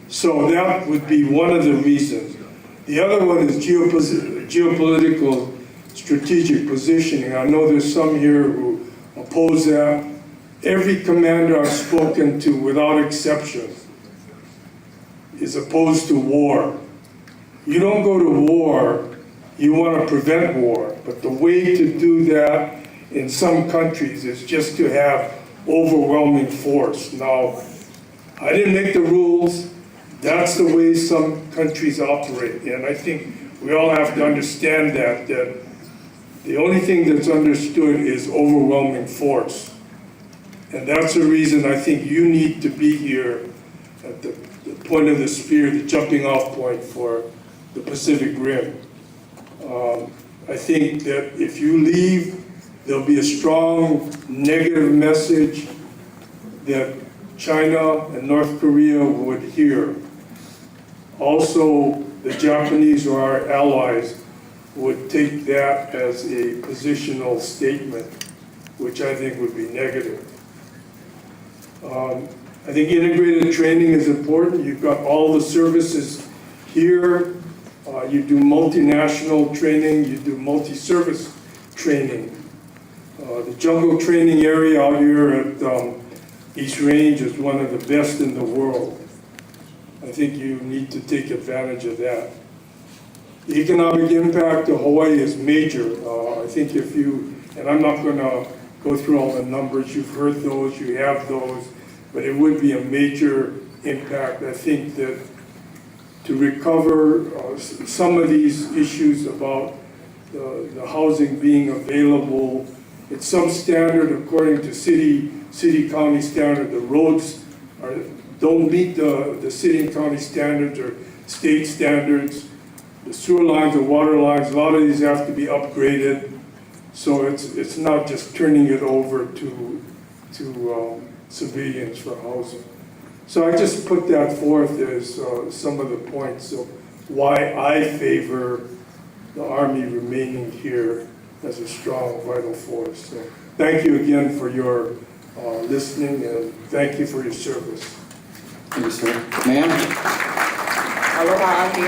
So that would be one of the reasons. The other one is geopolitical strategic positioning. I know there's some here who oppose that. Every commander I've spoken to, without exception, is opposed to war. You don't go to war, you want to prevent war. But the way to do that in some countries is just to have overwhelming force. Now, I didn't make the rules. That's the way some countries operate. And I think we all have to understand that the only thing that's understood is overwhelming force. And that's the reason I think you need to be here at the point of the spear, the jumping off point for the Pacific Rim. I think that if you leave, there'll be a strong negative message that China and North Korea would hear. Also, the Japanese or our allies would take that as a positional statement, which I think would be negative. I think integrated training is important. You've got all the services here. You do multinational training, you do multi-service training. The jungle training area out here at East Range is one of the best in the world. I think you need to take advantage of that. The economic impact of Hawaii is major. I think if you, and I'm not going to go through all the numbers, you've heard those, you have those, but it would be a major impact. I think that to recover some of these issues about the housing being available at some standard, according to city county standard, the roads don't meet the city and county standards or state standards. The sewer lines, the water lines, a lot of these have to be upgraded. So it's not just turning it over to civilians for housing. So I just put that forth as some of the points of why I favor the Army remaining here as a strong, vital force. So thank you again for your listening, and thank you for your service. Thank you, sir. Ma'am? Aloha ahi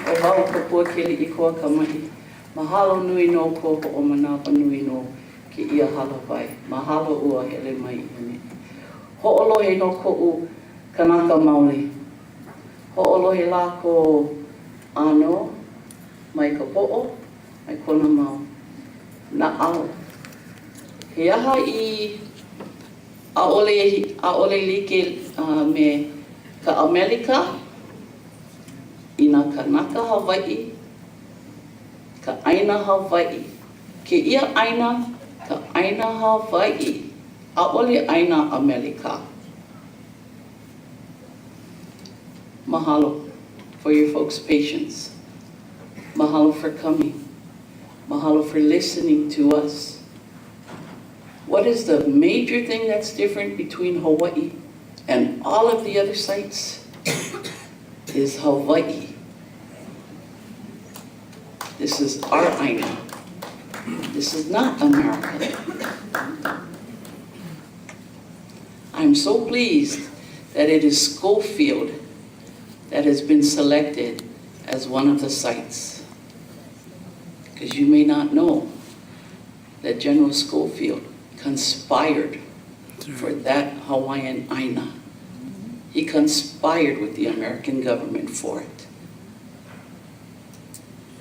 o wau kapua kili I koa kamai. Mahalo nui no ko o manapa nui no ki ia halawai. Mahalo ua hele mai ane. Ho'olohe no ko'u kanaka maoli. Ho'olohe la ko ano mai ka po'o mai kona mau. Na ao. He aha I aole like me ka Amerika ina kanaka Hawaiʻi, ka aina Hawaiʻi. Ke ia aina, ka aina Hawaiʻi, ʻaʻole aina Amerika. Mahalo for your folks' patience. Mahalo for coming. Mahalo for listening to us. What is the major thing that's different between Hawaii and all of the other sites? Is Hawaii. This is our aina. This is not America. I'm so pleased that it is Schofield that has been selected as one of the sites. Because you may not know that General Schofield conspired for that Hawaiian aina. He conspired with the American government for it.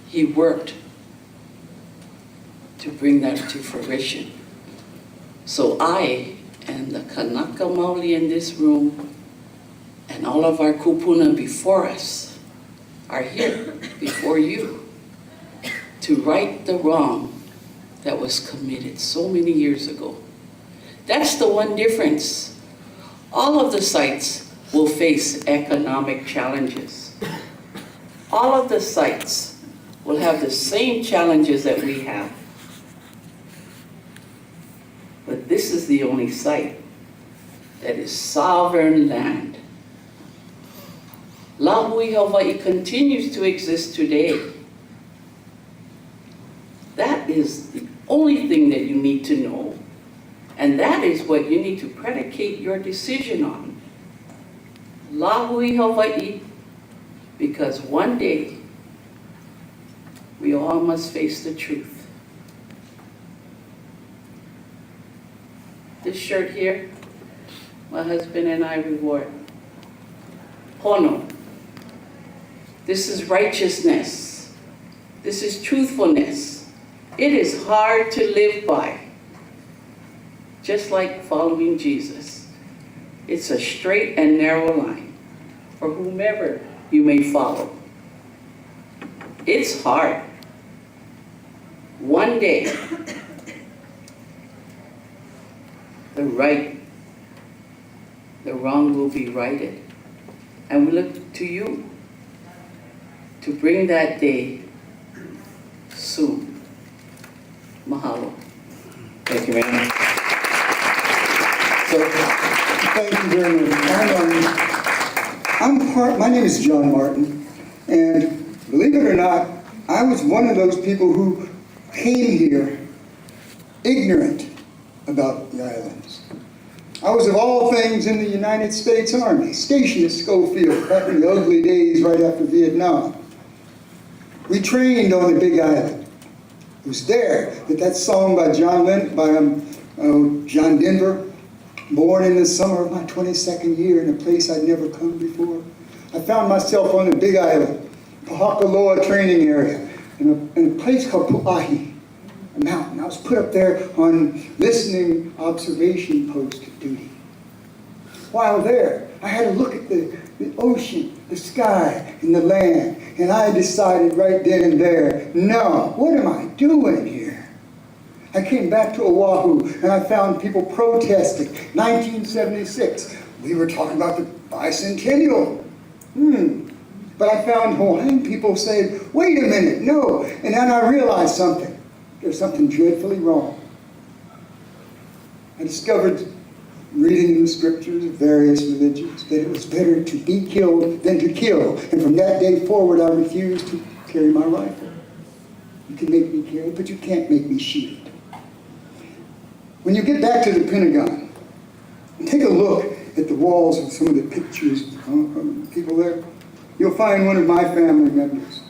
He worked to bring that to fruition. So I and the Kanaka Maoli in this room and all of our kupuna before us are here before you to right the wrong that was committed so many years ago. That's the one difference. All of the sites will face economic challenges. All of the sites will have the same challenges that we have. But this is the only site that is sovereign land. Lahui Hawaii continues to exist today. That is the only thing that you need to know. And that is what you need to predicate your decision on. Lahui Hawaii Because one day, we all must face the truth. This shirt here, my husband and I reward. Pono. This is righteousness. This is truthfulness. It is hard to live by. Just like following Jesus. It's a straight and narrow line for whomever you may follow. It's hard. One day, the wrong will be righted. And we look to you to bring that day soon. Mahalo. Thank you, ma'am. So, thank you very much. My name is John Martin, and believe it or not, I was one of those people who came here ignorant about the islands. I was of all things in the United States Army, stationed at Schofield back in the ugly days right after Vietnam. We trained on the Big Island. It was there that song by John Denver, born in the summer of my 22nd year in a place I'd never come before. I found myself on the Big Island, Pahakaloa training area, in a place called Pu'ahi, a mountain. I was put up there on listening observation post duty. While there, I had to look at the ocean, the sky, and the land, and I decided right then and there, no, what am I doing here? I came back to Oahu, and I found people protesting. 1976, we were talking about the bicentennial. But I found Hawaiian people saying, wait a minute, no. And then I realized something. There's something dreadfully wrong. I discovered, reading in the scriptures of various religions, that it was better to be killed than to kill. And from that day forward, I refused to carry my rifle. You can make me carry it, but you can't make me shoot it. When you get back to the Pentagon, and take a look at the walls of some of the pictures of people there, you'll find one of my family members,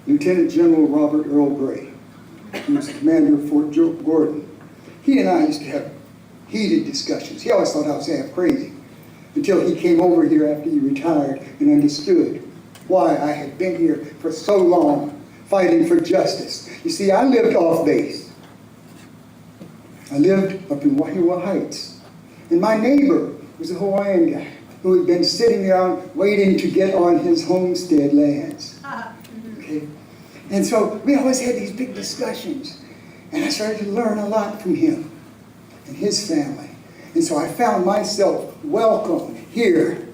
Lieutenant General Robert Earl Gray, who was the commander of Fort Gordon. He and I used to have heated discussions. He always thought I was half crazy, until he came over here after he retired and understood why I had been here for so long, fighting for justice. You see, I lived off base. I lived up in Wahiawa Heights. And my neighbor was a Hawaiian guy who had been sitting around waiting to get on his homestead lands. Okay? And so we always had these big discussions. And I started to learn a lot from him and his family. And so I found myself welcome here.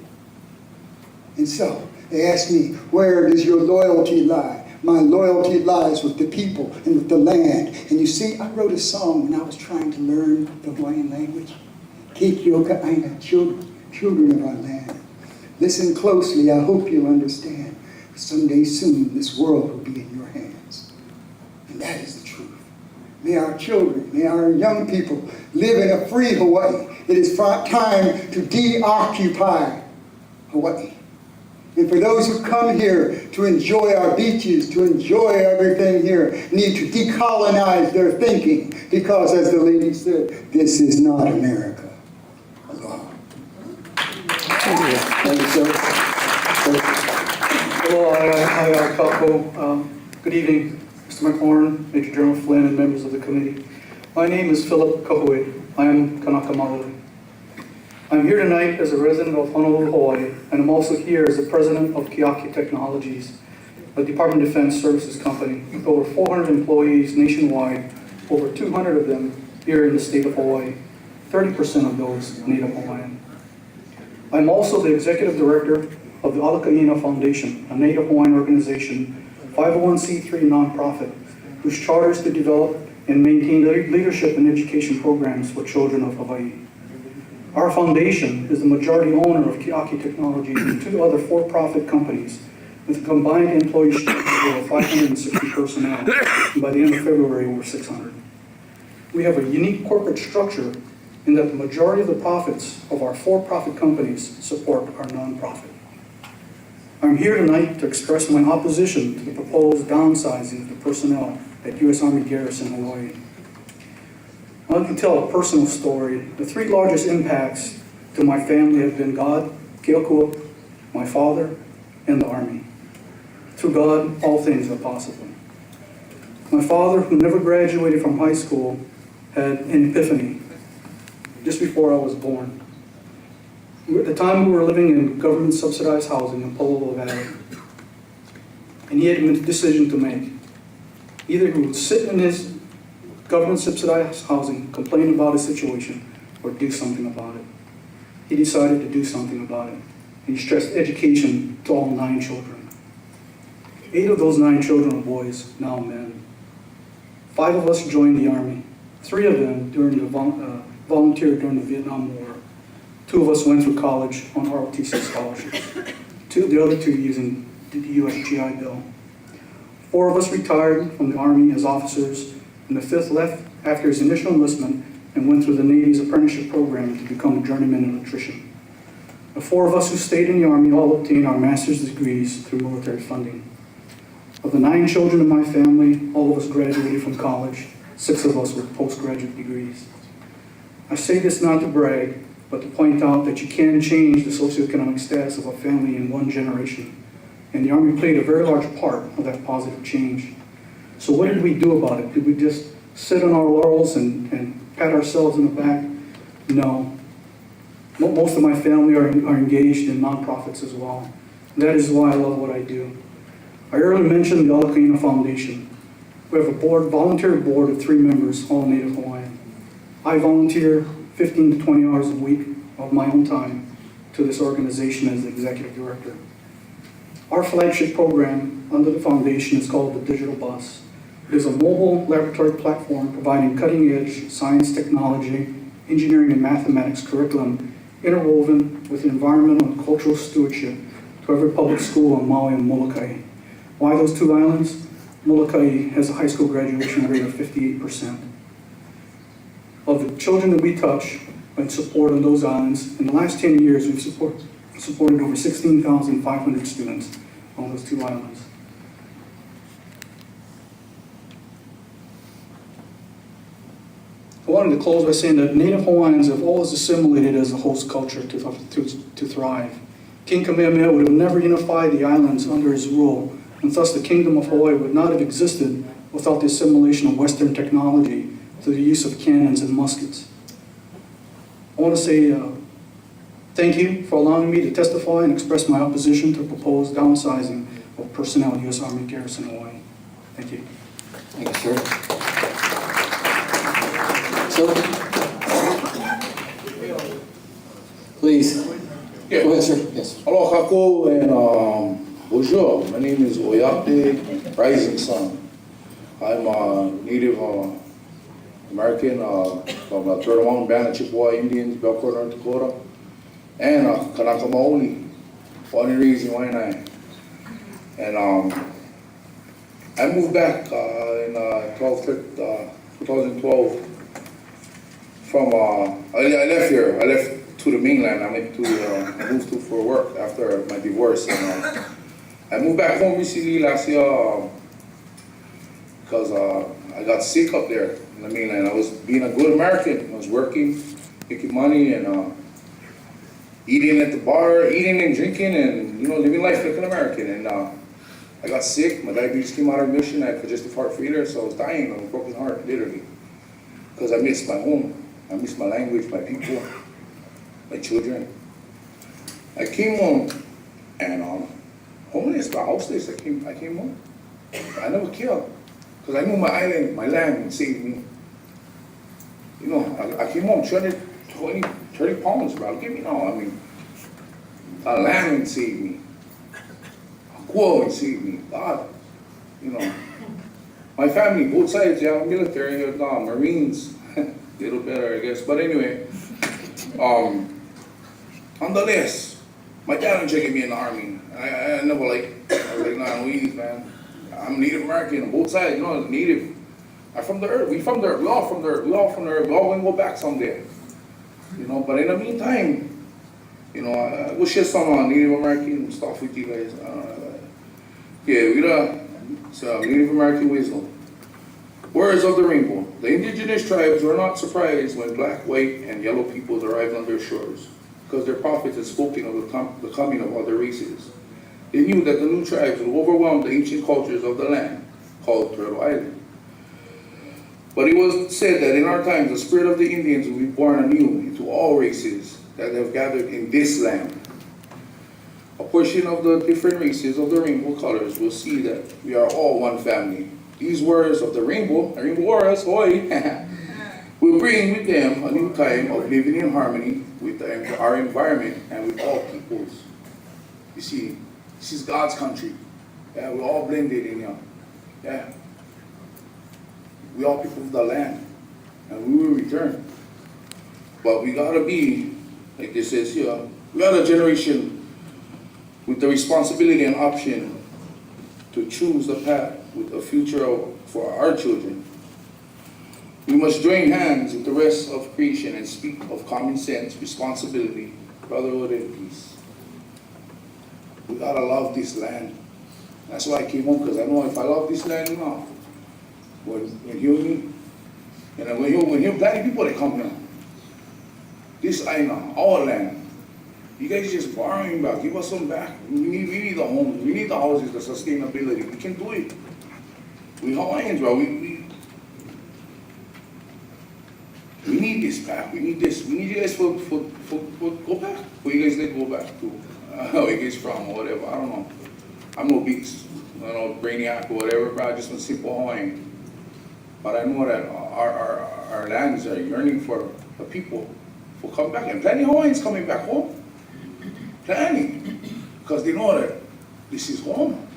And so they asked me, where does your loyalty lie? My loyalty lies with the people and with the land. And you see, I wrote a song when I was trying to learn the Hawaiian language. Kikioka aina, children of our land. Listen closely, I hope you'll understand. Someday soon, this world will be in your hands. And that is the truth. May our children, may our young people live in a free Hawaii. It is time to deoccupy Hawaii. And for those who come here to enjoy our beaches, to enjoy everything here, need to decolonize their thinking, because as the lady said, this is not America. Aloha. Thank you, sir. Hello, hi, Kako. Good evening, Mr. McLaurin, Major General Flynn, and members of the committee. My name is Philip Kahui. I am Kanaka Maoli. I'm here tonight as a resident of Honolulu, Hawaii, and I'm also here as the president of Keaki Technologies, a Department of Defense services company with over 400 employees nationwide, over 200 of them here in the state of Hawaii, 30% of those Native Hawaiian. I'm also the executive director of the Alakaina Foundation, a Native Hawaiian organization, 501c3 nonprofit, whose charter is to develop and maintain leadership and education programs for children of Hawaii. Our foundation is the majority owner of Keaki Technologies and two other for-profit companies with a combined employee structure of over 560 personnel, and by the end of February, over 600. We have a unique corporate structure in that the majority of the profits of our for-profit companies support our nonprofit. I'm here tonight to express my opposition to the proposed downsizing of the personnel at U.S. Army Garrison, Hawaii. I can tell a personal story. The three largest impacts to my family have been God, Hale Koa, my father, and the Army. Through God, all things are possible. My father, who never graduated from high school, had an epiphany just before I was born. At the time, we were living in government-subsidized housing in Palolo Valley, and he had a decision to make. Either he would sit in his government-subsidized housing, complain about his situation, or do something about it. He decided to do something about it, and he stressed education to all 9 children. 8 of those 9 children are boys, now men. 5 of us joined the Army. 3 of them volunteered during the Vietnam War. 2 of us went through college on ROTC scholarships. The other 2 using the USGI Bill. 4 of us retired from the Army as officers, and the 5th left after his initial enlistment and went through the Navy's apprenticeship program to become a journeyman electrician. The 4 of us who stayed in the Army all obtained our master's degrees through military funding. Of the 9 children in my family, all of us graduated from college, 6 of us with postgraduate degrees. I say this not to brag, but to point out that you can change the socioeconomic status of a family in 1 generation. And the Army played a very large part of that positive change. So what did we do about it? Did we just sit on our laurels and pat ourselves in the back? No. Most of my family are engaged in nonprofits as well. And that is why I love what I do. I earlier mentioned the Alakeina Foundation. We have a volunteer board of 3 members, all Native Hawaiian. I volunteer 15 to 20 hours a week of my own time to this organization as the executive director. Our flagship program under the foundation is called the Digital Bus. It is a mobile laboratory platform providing cutting-edge science, technology, engineering, and mathematics curriculum interwoven with environmental and cultural stewardship to every public school on Maui and Molokai. Why those 2 islands? Molokai has a high school graduation rate of 58%. Of the children that we touch and support on those islands, in the last 10 years, we've supported over 16,500 students on those 2 islands. I wanted to close by saying that Native Hawaiians have always assimilated as a host culture to thrive. King Kamehameha would have never unified the islands under his rule, and thus the Kingdom of Hawaii would not have existed without the assimilation of Western technology through the use of cannons and muskets. I want to say thank you for allowing me to testify and express my opposition to proposed downsizing of personnel at U.S. Army Garrison, Hawaii. Thank you. Thank you, sir. Sir? Please. Yeah. Go ahead, sir. Yes. Hello, Kako, and bonjour. My name is Oyate Rising Sun. I'm a Native American from the Turtle Mountain Band of Chippewa Indians, Belcourt, North Dakota, and Kanaka Maoli, born and raised in Waianae. And I moved back in 2012 from, I left here. I left to the mainland. I moved to for work after my divorce. And I moved back home recently last year because I got sick up there in the mainland. I was being a good American. I was working, making money, and eating at the bar, eating and drinking, and living life like an American. And I got sick. My diabetes came out of remission. I had congestive heart failure, so I was dying of a broken heart, literally, because I missed my home. I missed my language, my people, my children. I came home, and homeless, but houseless. I came home. I never killed. Because I knew my island, my land would save me. I came home 220, 30 pounds, bro. Give me now. I mean, a land would save me. A Koa would save me. God, My family, both sides, yeah, military, Marines, a little better, I guess. But anyway, nonetheless, my dad was checking me in the Army. I never I was like, nah, Louise, man. I'm Native American on both sides, Native. I'm from the earth. We from the earth. We all from the earth. We all from the earth. We all gonna go back someday. But in the meantime, You know, I will share some Native American stuff with you guys. Yeah, we got Native American wisdom. Words of the rainbow. The indigenous tribes were not surprised when black, white, and yellow peoples arrived on their shores, because their prophets had spoken of the coming of other races. They knew that the new tribes would overwhelm the ancient cultures of the land, called Turtle Island. But it was said that in our times, the spirit of the Indians will be born anew into all races that have gathered in this land. A portion of the different races of the rainbow colors will see that we are all one family. These words of the rainbow warriors, will bring with them a new time of living in harmony with our environment and with all peoples. You see, this is God's country. Yeah, we're all blended in here. Yeah. We all people of the land, and we will return. But we gotta be, like it says here, we are a generation with the responsibility and option to choose the path with a future for our children. We must join hands with the rest of creation and speak of common sense, responsibility, brotherhood, and peace. We gotta love this land. That's why I came home, because I know if I love this land enough, when you me, and when you plenty people that come here, this island, our land, you guys just borrowing back, give us some back. We need the homes, we need the houses, the sustainability. We can do it. We Hawaiians, bro. We need this back. We need this. We need you guys for go back. Where you guys did go back to? Where you guys from or whatever. I don't know. I'm no big, brainiac or whatever, bro. Just a simple Hawaiian. But I know that our lands are yearning for the people to come back, and plenty of Hawaiians coming back home. Plenty, because they know that this is home.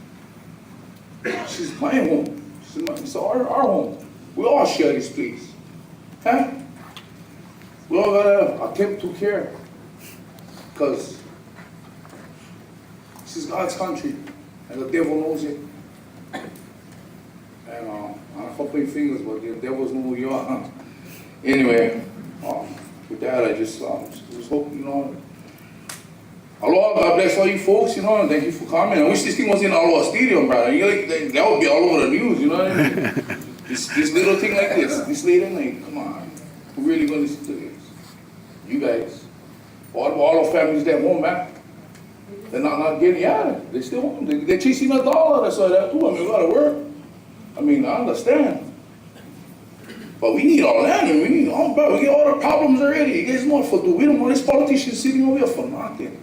This is my home. It's our home. We all share this place. Huh? We all gotta attempt to care. Because this is God's country. And the devil knows it. And I'm not pointing fingers, but the devils know who you are. Anyway, with that, I just hope, Aloha, God bless all you folks, and thank you for coming. I wish this thing was in Aloha Stadium, brother. That would be all over the news, you know what I mean? this little thing like this lady, like, come on, we're really going to listen to this. You guys, all our families that home, man. They're not getting out of it. They're still home. They're chasing a dollar, that's all that too. I mean, we gotta work. I mean, I understand. But we need our land, and we need all, bro. We get all the problems already. You guys know what for do. We don't want this politician sitting over here for nothing.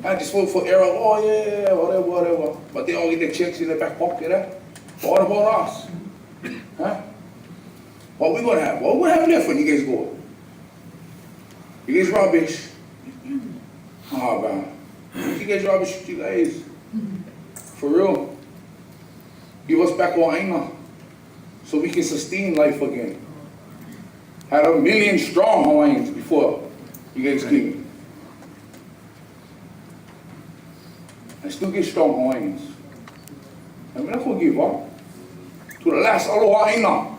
I just vote for error, yeah, whatever. But they all get their checks in their back pocket, eh? What about us? Huh? What we gonna have? What we gonna have left when you guys go? You guys rubbish. Oh, man. You guys rubbish, you guys. For real. Give us back our aina so we can sustain life again. Had 1 million strong Hawaiians before you guys came. I still get strong Hawaiians. And we're not going to give up. To the last aloha aina.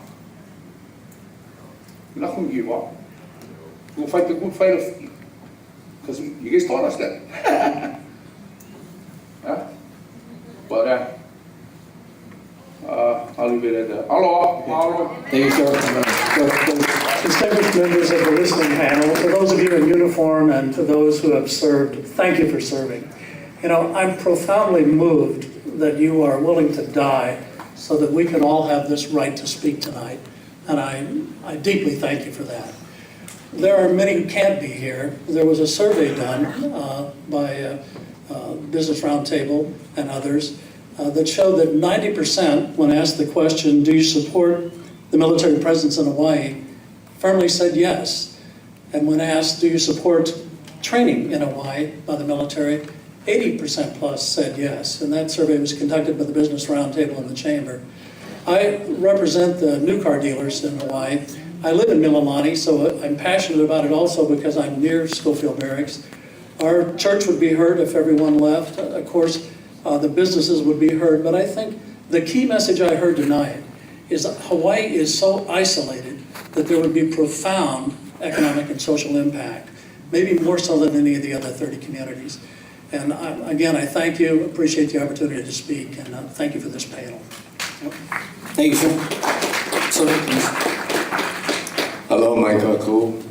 We're not going to give up. We'll fight the good fight of faith. Because you guys taught us that. Huh? But I'll leave it at that. Aloha. Thank you, sir. Distinguished members of the listening panel, for those of you in uniform and to those who have served, thank you for serving. I'm profoundly moved that you are willing to die so that we can all have this right to speak tonight. And I deeply thank you for that. There are many who can't be here. There was a survey done by Business Roundtable and others that showed that 90%, when asked the question, do you support the military presence in Hawaii, firmly said yes. And when asked, do you support training in Hawaii by the military, 80% plus said yes. And that survey was conducted by the Business Roundtable in the Chamber. I represent the new car dealers in Hawaii. I live in Mililani, so I'm passionate about it also because I'm near Schofield Barracks. Our church would be heard if everyone left. Of course, the businesses would be heard, but I think the key message I heard tonight is that Hawaii is so isolated that there would be profound economic and social impact. maybe more so than any of the other 30 communities. And again, I thank you, appreciate the opportunity to speak, and thank you for this panel. Yep. Thank you, sir. Sir, please. Hello, my kakou.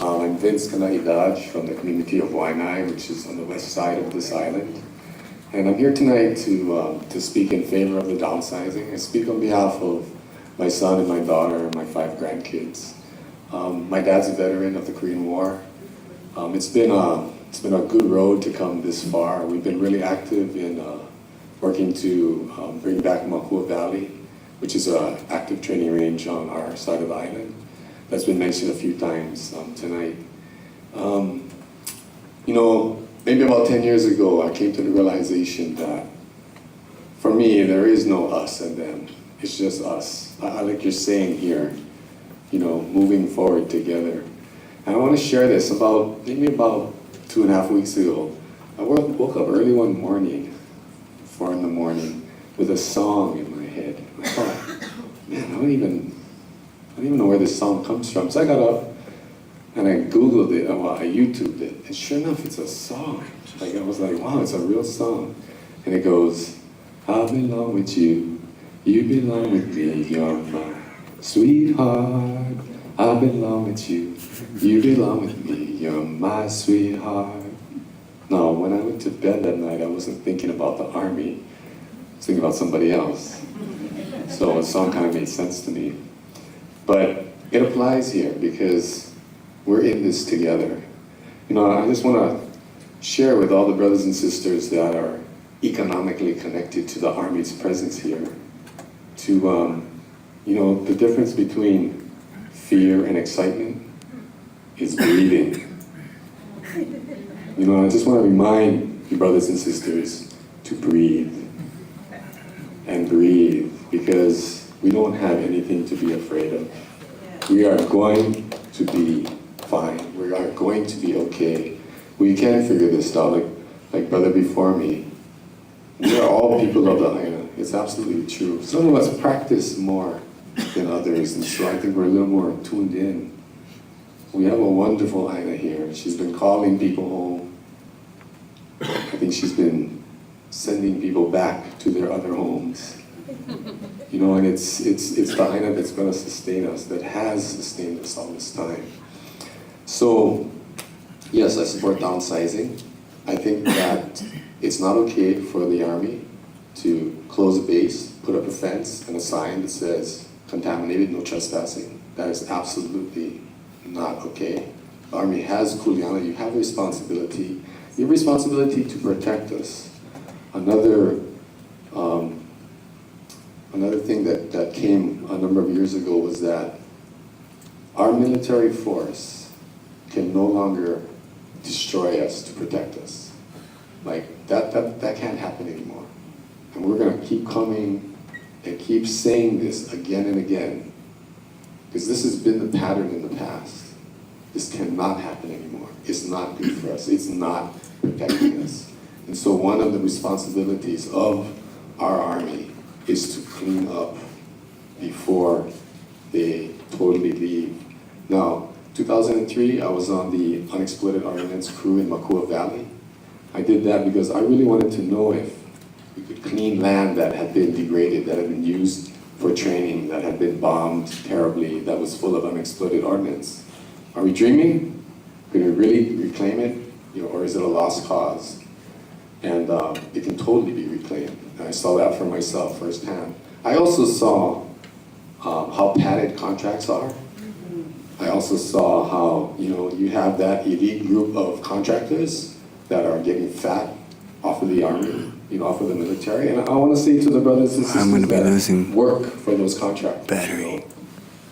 I'm Vince Kanai from the community of Waiʻi, which is on the west side of this island. And I'm here tonight to speak in favor of the downsizing. I speak on behalf of my son and my daughter and my 5 grandkids. My dad's a veteran of the Korean War. It's been a good road to come this far. We've been really active in working to bring back Makua Valley, which is an active training range on our side of the island. That's been mentioned a few times tonight. You know, maybe about 10 years ago, I came to the realization that for me, there is no us and them. It's just us. I like you're saying here, you know, moving forward together. And I want to share this maybe about 2.5 weeks ago. I woke up early one morning, 4 in the morning, with a song in my head. I thought, man, I don't even know where this song comes from. So I got up and I Googled it, I YouTubed it, and sure enough, it's a song. Like, I was like, wow, it's a real song. And it goes, I belong with you, you belong with me, you're my sweetheart. I belong with you, you belong with me, you're my sweetheart. Now, when I went to bed that night, I wasn't thinking about the army, I was thinking about somebody else. So the song kind of made sense to me. But it applies here because we're in this together. You know, I just want to share with all the brothers and sisters that are economically connected to the Army's presence here, to, you know, the difference between fear and excitement is breathing. You know, I just want to remind you brothers and sisters to breathe and breathe, because we don't have anything to be afraid of. We are going to be fine. We are going to be okay. We can figure this out. Like brother before me, we are all people of the Aina. It's absolutely true. Some of us practice more than others, and so I think we're a little more tuned in. We have a wonderful Aina here. She's been calling people home. I think she's been sending people back to their other homes. You know, and it's the Aina that's going to sustain us, that has sustained us all this time. So, yes, I support downsizing. I think that it's not okay for the Army to close a base, put up a fence and a sign that says, contaminated, no trespassing. That is absolutely not okay. The Army has kuleana, you have a responsibility. You have a responsibility to protect us. Another thing that came a number of years ago was that our military force can no longer destroy us to protect us. Like, that can't happen anymore. And we're gonna keep coming and keep saying this again and again, because this has been the pattern in the past. This cannot happen anymore. It's not good for us. It's not protecting us. And so one of the responsibilities of our Army is to clean up before they totally leave. Now, 2003, I was on the unexploded ordnance crew in Makua Valley. I did that because I really wanted to know if we could clean land that had been degraded, that had been used for training, that had been bombed terribly, that was full of unexploded ordnance. Are we dreaming? Can we really reclaim it? You know, or is it a lost cause? And it can totally be reclaimed. And I saw that for myself firsthand. I also saw how padded contracts are. I also saw how, you know, you have that elite group of contractors that are getting fat off of the Army, you know, off of the military. And I want to say to the brothers and sisters that work for those contractors, you know,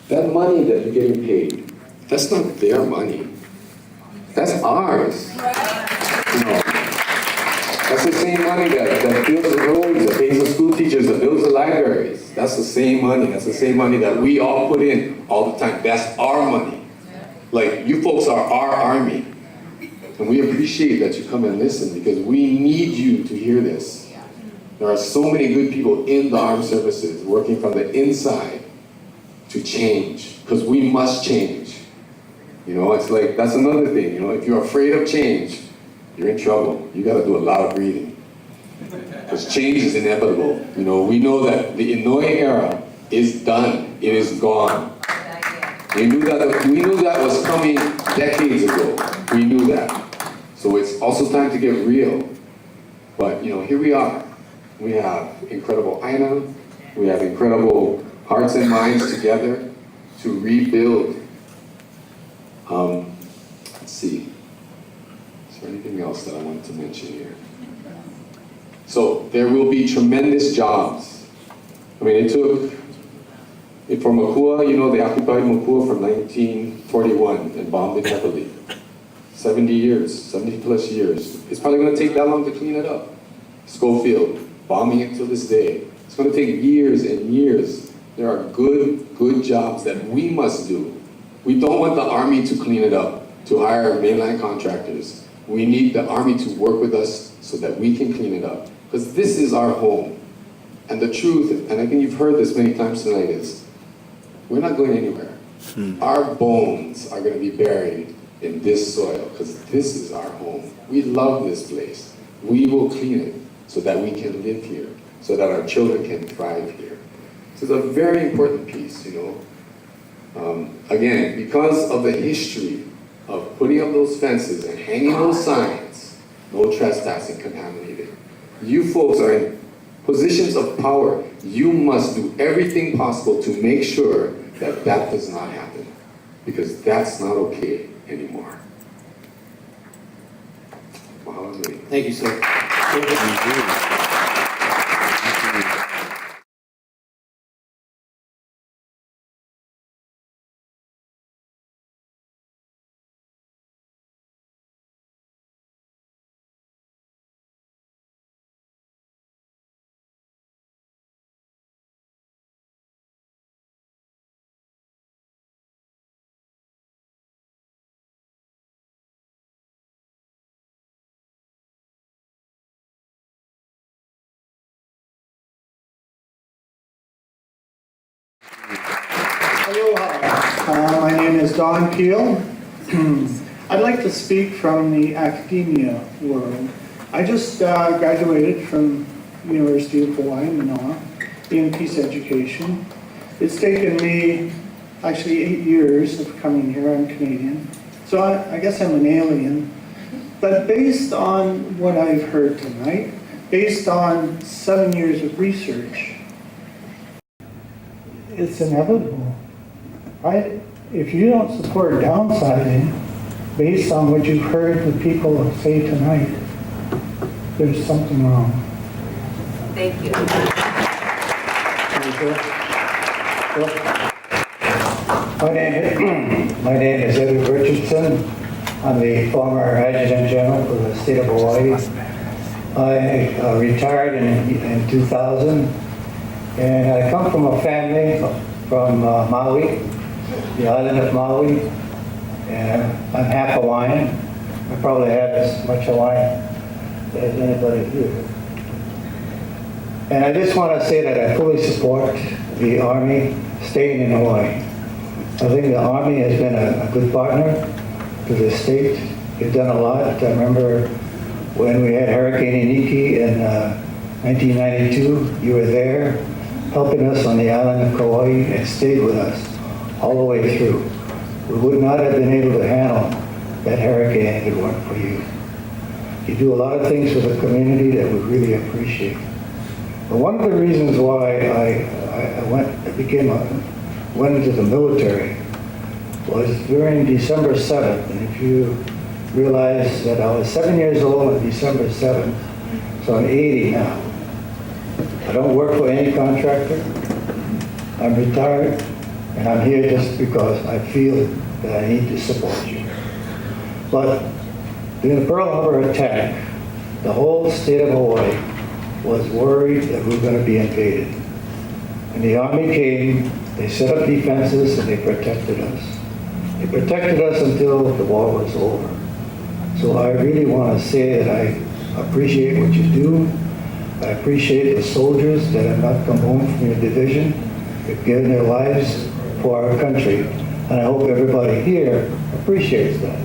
that money that you're getting paid, that's not their money. That's ours. You know, that's the same money that builds the roads, that pays the school teachers, that builds the libraries. That's the same money. That's the same money that we all put in all the time. That's our money. Like, you folks are our Army. And we appreciate that you come and listen, because we need you to hear this. There are so many good people in the armed services working from the inside to change, because we must change. You know, it's like, that's another thing, you know, if you're afraid of change, you're in trouble. You gotta do a lot of breathing. Because change is inevitable. You know, we know that the Inouye era is done. It is gone. We knew that was coming decades ago. We knew that. So it's also time to get real. But, you know, here we are. We have incredible Aina. We have incredible hearts and minds together to rebuild. Let's see. Is there anything else that I wanted to mention here? So there will be tremendous jobs. I mean, for Makua, you know, they occupied Makua from 1941 and bombed it heavily. 70 years, 70 plus years. It's probably going to take that long to clean it up. Schofield, bombing it till this day. It's going to take years and years. There are good jobs that we must do. We don't want the Army to clean it up, to hire mainline contractors. We need the Army to work with us so that we can clean it up. Because this is our home. And the truth, and I think you've heard this many times tonight, is we're not going anywhere. Our bones are going to be buried in this soil because this is our home. We love this place. We will clean it so that we can live here, so that our children can thrive here. So it's a very important piece, you know. Again, because of the history of putting up those fences and hanging those signs, no trespassing, contaminated. You folks are in positions of power. You must do everything possible to make sure that that does not happen, because that's not okay anymore. Mahalo. Thank you, sir. Aloha. My name is Don Peel. I'd like to speak from the academia world. I just graduated from University of Hawaiʻi, Manoa, in peace education. It's taken me actually 8 years of coming here. I'm Canadian. So I guess I'm an alien. But based on what I've heard tonight, based on 7 years of research, it's inevitable. Right? If you don't support downsizing, based on what you've heard the people say tonight, there's something wrong. Thank you. My name is Edward Richardson. I'm the former Adjutant General for the state of Hawaii. I retired in 2000, and I come from a family from Maui, the island of Maui, and I'm half Hawaiian. I probably have as much Hawaiian as anybody here. And I just want to say that I fully support the Army staying in Hawaii. I think the Army has been a good partner to the state. They've done a lot. I remember when we had Hurricane Iniki in 1992, you were there helping us on the island of Kauai and stayed with us all the way through. We would not have been able to handle that hurricane if it weren't for you. You do a lot of things for the community that we really appreciate. But one of the reasons why I went into the military was during December 7th. And if you realize that I was 7 years old on December 7th, so I'm 80 now. I don't work for any contractor. I'm retired, and I'm here just because I feel that I need to support you. But during the Pearl Harbor attack, the whole state of Hawaii was worried that we were going to be invaded. And the Army came, they set up defenses, and they protected us. They protected us until the war was over. So I really want to say that I appreciate what you do. I appreciate the soldiers that have not come home from your division. They've given their lives for our country. And I hope everybody here appreciates that.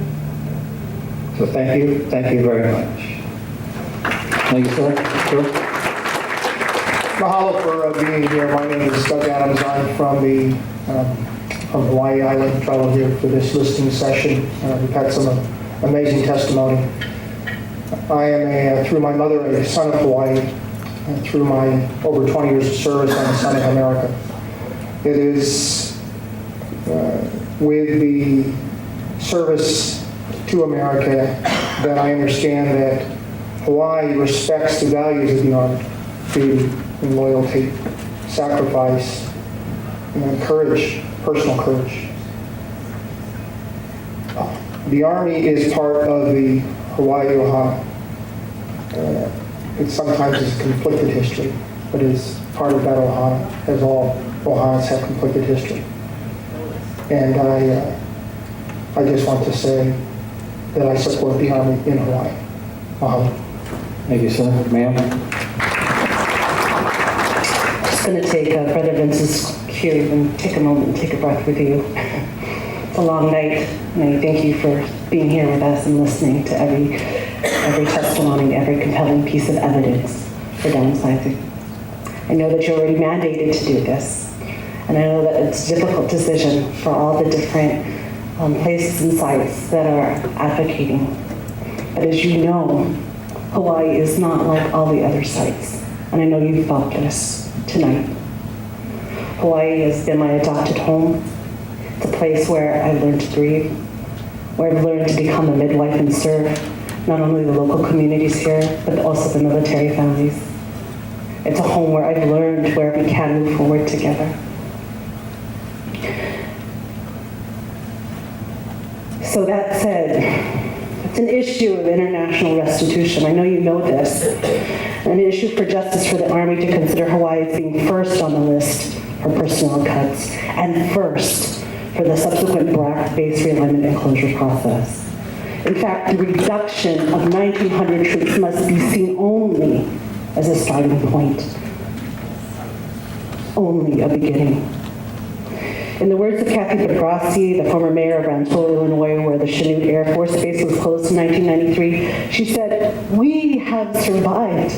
So thank you very much. Thank you, sir. Sir? Mahalo for being here. My name is Doug Adams. I'm from Hawaii Island. Traveled here for this listening session. We've had some amazing testimony. I am, through my mother, a son of Hawaii. And through my over 20 years of service, I'm a son of America. It is with the service to America that I understand that Hawaii respects the values of the Army: duty and loyalty, sacrifice, and courage, personal courage. The Army is part of the Hawaii Ohana. It sometimes is conflicted history, but is part of that Ohana, as all Ohanas have conflicted history. And I just want to say that I support the Army in Hawaii. Mahalo. Thank you, sir. Ma'am? Just going to take Brother Vince's cue and take a moment and take a breath with you. It's a long night, and I thank you for being here with us and listening to every testimony, every compelling piece of evidence for downsizing. I know that you're already mandated to do this, and I know that it's a difficult decision for all the different places and sites that are advocating. But as you know, Hawaii is not like all the other sites, and I know you felt this tonight. Hawaii has been my adopted home. It's a place where I've learned to grieve, where I've learned to become a midwife and serve not only the local communities here, but also the military families. It's a home where I've learned where we can move forward together. So that said, it's an issue of international restitution. I know you know this. An issue for justice for the Army to consider Hawaii as being first on the list for personnel cuts, and first for the subsequent Barracks base realignment and closure process. In fact, the reduction of 1,900 troops must be seen only as a starting point, only a beginning. In the words of Kathy Petrossi, the former mayor of Rantoul, Illinois, where the Chanute Air Force Base was closed in 1993, she said, "We have survived,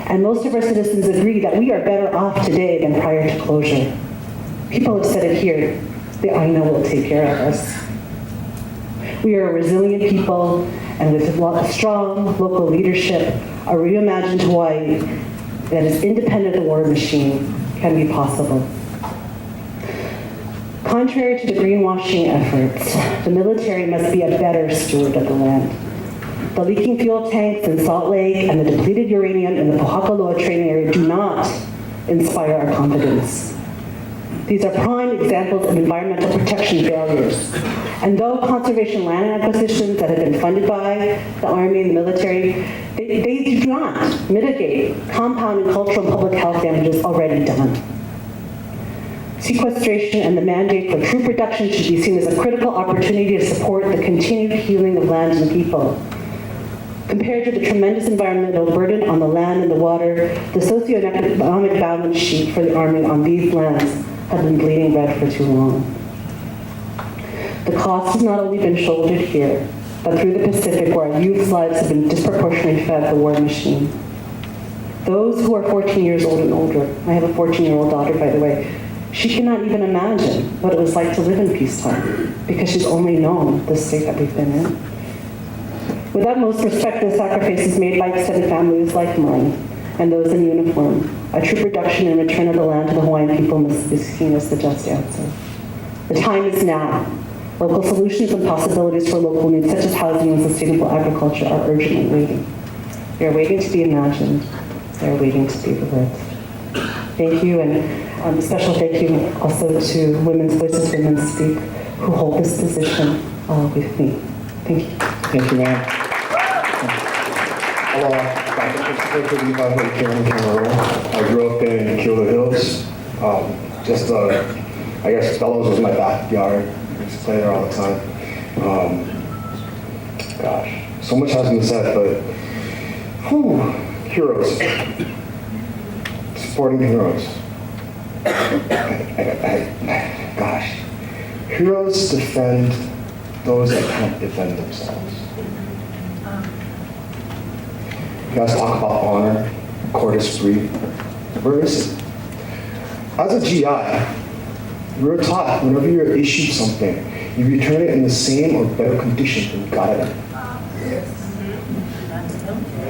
and most of our citizens agree that we are better off today than prior to closure." People have said it here, the anew will take care of us. We are a resilient people, and with strong local leadership, a reimagined Hawaii that is independent of the war machine can be possible. Contrary to the greenwashing efforts, the military must be a better steward of the land. The leaking fuel tanks in Salt Lake and the depleted uranium in the Pohakaloa training area do not inspire our confidence. These are prime examples of environmental protection failures. And though conservation land acquisitions that have been funded by the Army and the military, they do not mitigate compounding cultural and public health damages already done. Sequestration and the mandate for troop reduction should be seen as a critical opportunity to support the continued healing of land and people. Compared to the tremendous environmental burden on the land and the water, the socioeconomic balance sheet for the Army on these lands have been bleeding red for too long. The cost has not only been shouldered here, but through the Pacific, where our youth's lives have been disproportionately fed the war machine. Those who are 14 years old and older, I have a 14-year-old daughter, by the way, she cannot even imagine what it was like to live in peacetime, because she's only known the state that we've been in. With utmost respect to the sacrifices made by extended families like mine and those in uniform, a troop reduction and return of the land to the Hawaiian people must be seen as the just answer. The time is now. Local solutions and possibilities for local needs, such as housing and sustainable agriculture, are urgently waiting. They are waiting to be imagined. They are waiting to be lived. Thank you, and a special thank you also to Women's Voices, Women Speak, who hold this position with me. Thank you. Thank you, ma'am. Hello, I'm Christopher Kajihiro from I grew up in Kyoto Hills. I guess Bellows was my backyard. I used to play there all the time. Gosh, so much has been said, but heroes. Supporting heroes. Gosh. Heroes defend those that can't defend themselves. You guys talk about honor, court is free. Where is it? As a GI, we were taught whenever you're issued something, you return it in the same or better condition than you got it in.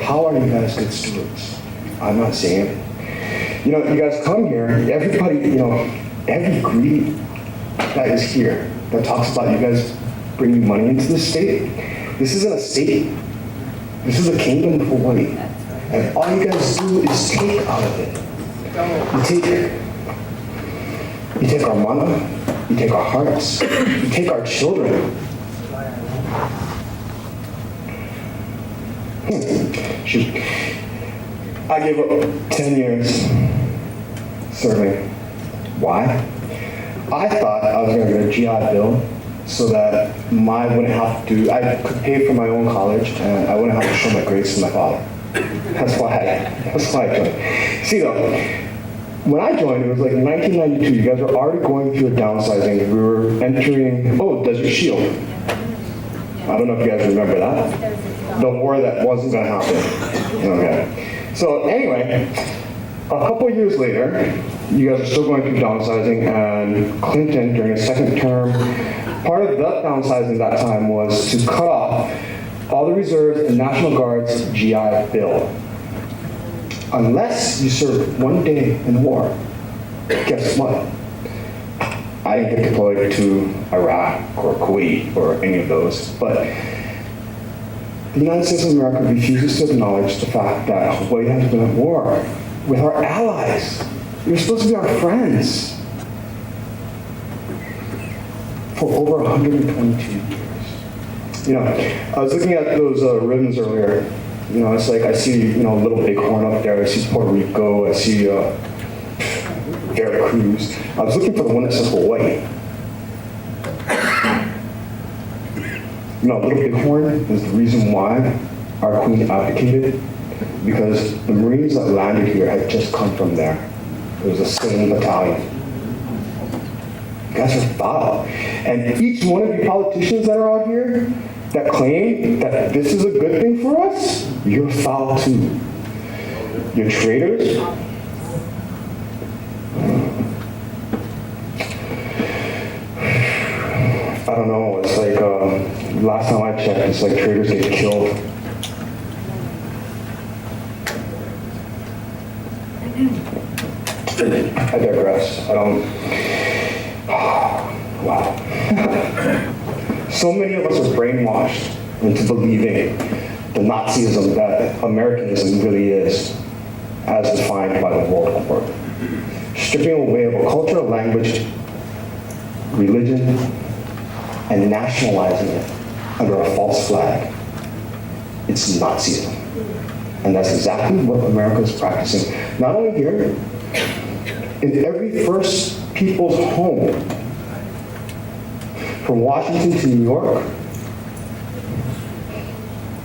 How are you guys good stewards? I'm not saying it. You know, you guys come here, everybody, you know, every greed that is here that talks about you guys bringing money into the state, this isn't a state. This is a kingdom of Hawaii. And all you guys do is take out of it. You take our mana, you take our hearts, you take our children. Shoot. I gave up 10 years serving. Why? I thought I was going to get a GI Bill so that I I could pay for my own college and I wouldn't have to show my grades to my father. That's why I joined. See though, when I joined, it was like 1992. You guys were already going through a downsizing. We were entering, Desert Shield. I don't know if you guys remember that. The war that wasn't going to happen. Okay. So anyway, a couple of years later, you guys are still going through downsizing, and Clinton, during his second term, part of that downsizing that time was to cut off all the reserves and National Guard's GI Bill. Unless you served one day in war, guess what? I didn't get deployed to Iraq or Kuwait or any of those, but the United States of America refuses to acknowledge the fact that Hawaii has been at war with our allies. You're supposed to be our friends for over 122 years. You know, I was looking at those ribbons earlier. You know, it's like I see, Little Bighorn up there. I see Puerto Rico. I see Veracruz. I was looking for the one that says Hawaii. Little Bighorn is the reason why our queen abdicated, because the Marines that landed here had just come from there. It was the same battalion. You guys are foul. And each one of you politicians that are out here that claim that this is a good thing for us, you're foul too. You're traitors. I don't know, it's like, last time I checked, it's like traitors get killed. I digress. Wow. So many of us are brainwashed into believing the Nazism that Americanism really is, as defined by the World Order. Stripping away of a culture, language, religion, and nationalizing it under a false flag. It's Nazism. And that's exactly what America is practicing. Not only here, in every First People's home, from Washington to New York,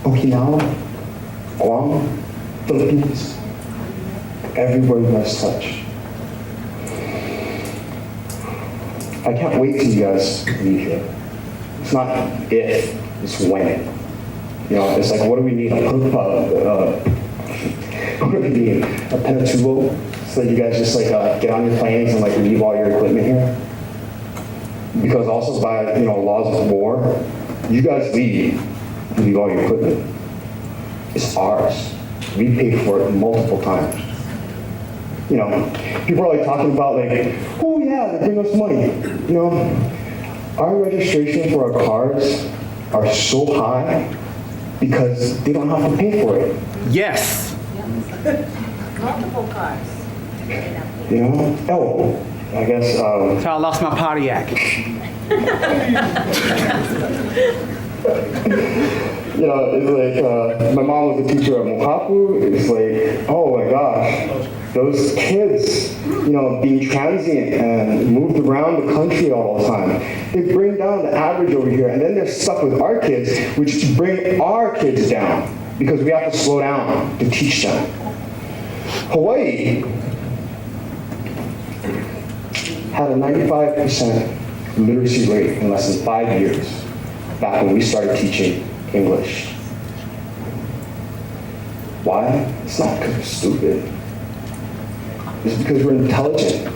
Okinawa, Guam, Philippines, everywhere you guys touch. I can't wait till you guys leave here. It's not if, it's when. It's like, what do we need? What do we need? A Pinatubo, so that you guys just get on your planes and leave all your equipment here? Because also by laws of war, you guys leave all your equipment. It's ours. We paid for it multiple times. People are talking about oh yeah, they bring us money. Our registration for our cars are so high because they don't have to pay for it. Yes. Multiple cars. I guess. So I lost my Pontiac. It's like, my mom was a teacher at Mohapu. It's like, oh my gosh, those kids, being transient and moved around the country all the time. They bring down the average over here, and then they're stuck with our kids, which bring our kids down because we have to slow down to teach them. Hawaii had a 95% literacy rate in less than 5 years. back when we started teaching English. Why? It's not because we're stupid. It's because we're intelligent.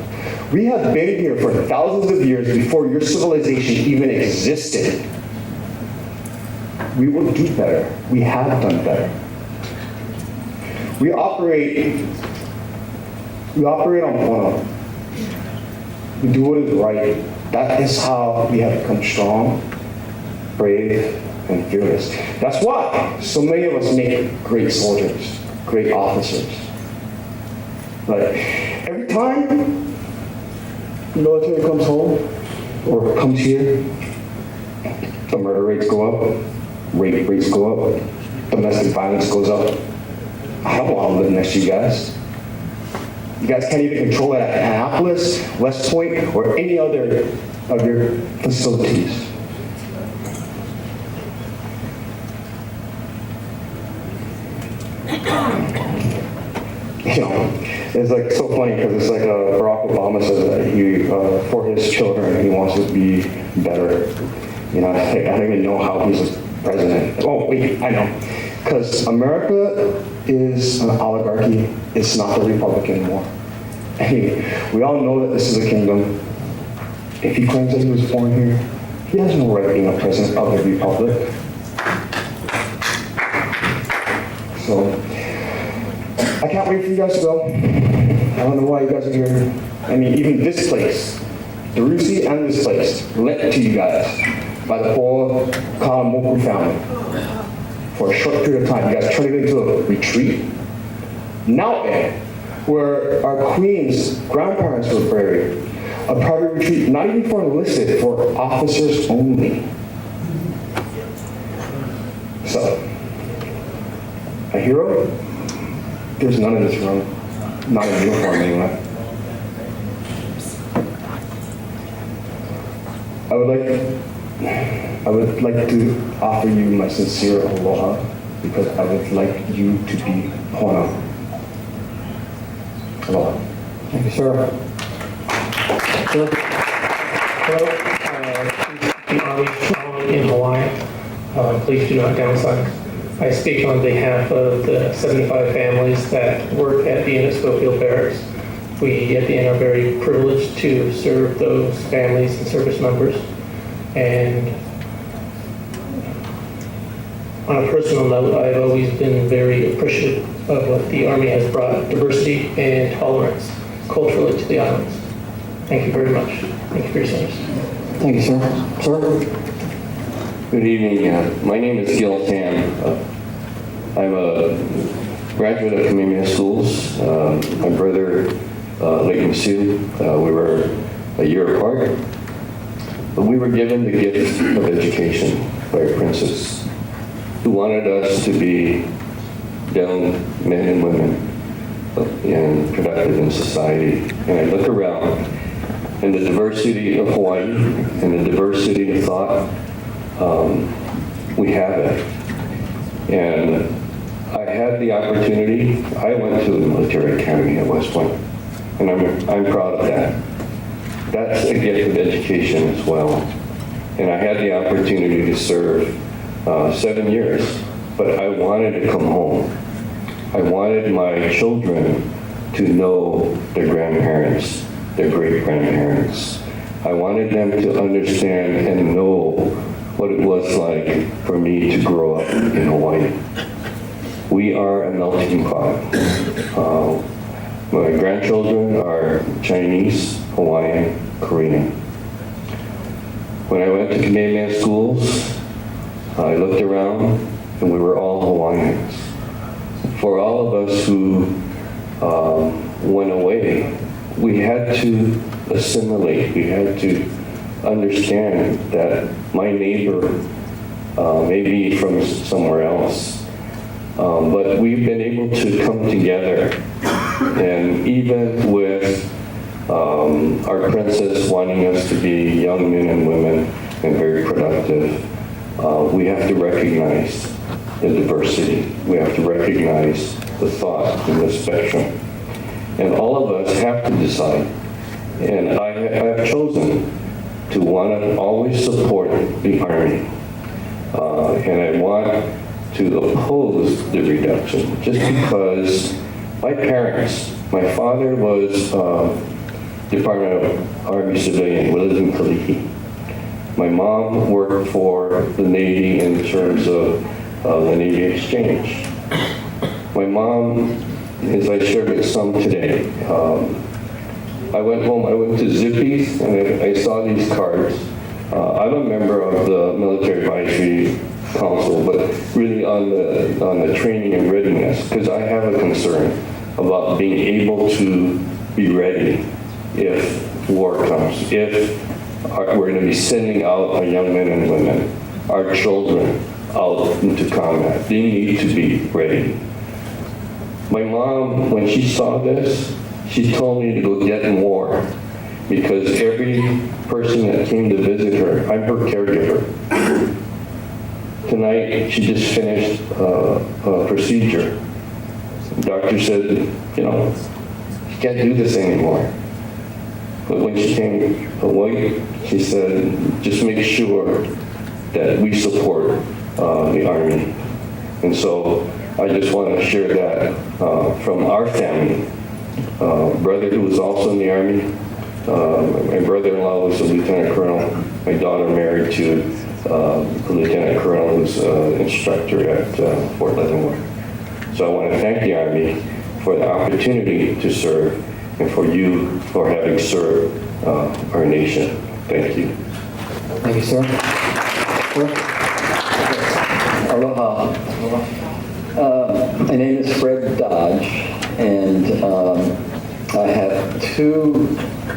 We have been here for thousands of years before your civilization even existed. We will do better. We have done better. We operate on honor. We do what is right. That is how we have become strong, brave, and fearless. That's why so many of us make great soldiers, great officers. Like, every time the military comes home or comes here, the murder rates go up, rape rates go up, domestic violence goes up. I don't want to live next to you guys. You guys can't even control it at Annapolis, West Point, or any other of your facilities. You know, it's like so funny because it's like Barack Obama says that he, for his children, he wants to be better. You know, I don't even know how he's president. Oh, wait, I know. Because America is an oligarchy. It's not the republic anymore. Anyway, we all know that this is a kingdom. If he claims that he was born here, he has no right being a president of the republic. So, I can't wait for you guys to go. I don't know why you guys are here. I mean, even this place, the Rusi and this place, lent to you guys by the whole Kalamoku family. For a short period of time, you guys turned it into a retreat. Now, where our queen's grandparents were buried, a private retreat, not even for enlisted, for officers only. So, a hero? There's none in this room. Not in uniform anyway. I would like to offer you my sincere aloha because I would like you to be Hona. Aloha. Thank you, sir. Sir? Hello, I'm in Hawaii. Please do not downsize. I speak on behalf of the 75 families that work at the Inn at Schofield Barracks. We at the Inn are very privileged to serve those families and service members. And on a personal note, I've always been very appreciative of what the Army has brought, diversity and tolerance culturally to the islands. Thank you very much. Thank you for your service. Thank you, sir. Sir? Good evening. My name is Gil Tam. I'm a graduate of Kamehameha Schools. My brother, Leighton Sue, we were a year apart. But we were given the gift of education by a princess who wanted us to be young men and women and productive in society. And I look around, and the diversity of Hawaii and the diversity of thought, we have it. And I had the opportunity, I went to the military academy at West Point, and I'm proud of that. That's a gift of education as well. And I had the opportunity to serve 7 years, but I wanted to come home. I wanted my children to know their grandparents, their great-grandparents. I wanted them to understand and know what it was like for me to grow up in Hawaii. We are a melting pot. My grandchildren are Chinese, Hawaiian, Korean. When I went to Kamehameha schools, I looked around and we were all Hawaiians. For all of us who went away, we had to assimilate. We had to understand that my neighbor may be from somewhere else. But we've been able to come together. And even with our princess wanting us to be young men and women and very productive, we have to recognize the diversity. We have to recognize the thought and the spectrum. And all of us have to decide. And I have chosen to want to always support the Army. And I want to oppose the reduction just because my parents, my father was Department of Army civilian, we lived in Kalihi. My mom worked for the Navy in terms of the Navy exchange. My mom, as I shared with some today, I went home, I went to Zippy's, and I saw these cards. I'm a member of the Military Advisory Council, but really on the training and readiness, because I have a concern about being able to be ready if war comes, if we're going to be sending out our young men and women, our children out into combat. They need to be ready. My mom, when she saw this, she told me to go get more because every person that came to visit her, I'm her caregiver. Tonight, she just finished a procedure. The doctor said, you know, she can't do this anymore. But when she came away, she said, just make sure that we support the Army. And so I just want to share that from our family. Brother who was also in the Army, my brother-in-law was a lieutenant colonel. My daughter married to a lieutenant colonel who's an instructor at Fort Leavenworth. So I want to thank the Army for the opportunity to serve and for you for having served our nation. Thank you. Thank you, sir. Aloha. My name is Fred Dodge, and I have two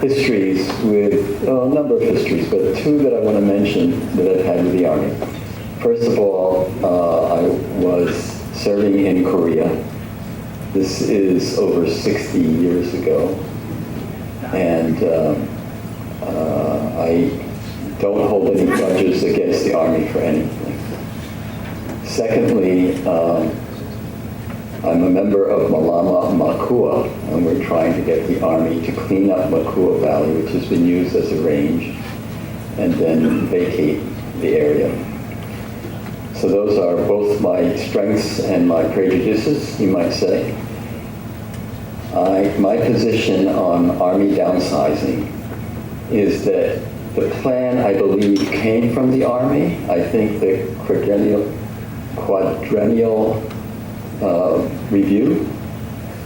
histories with, a number of histories, but two that I want to mention that I've had with the Army. First of all, I was serving in Korea. This is over 60 years ago, and I don't hold any grudges against the Army for anything. Secondly, I'm a member of Malama Makua, and we're trying to get the Army to clean up Makua Valley, which has been used as a range, and then vacate the area. So those are both my strengths and my prejudices, you might say. My position on Army downsizing is that the plan, I believe, came from the Army. I think the quadrennial review,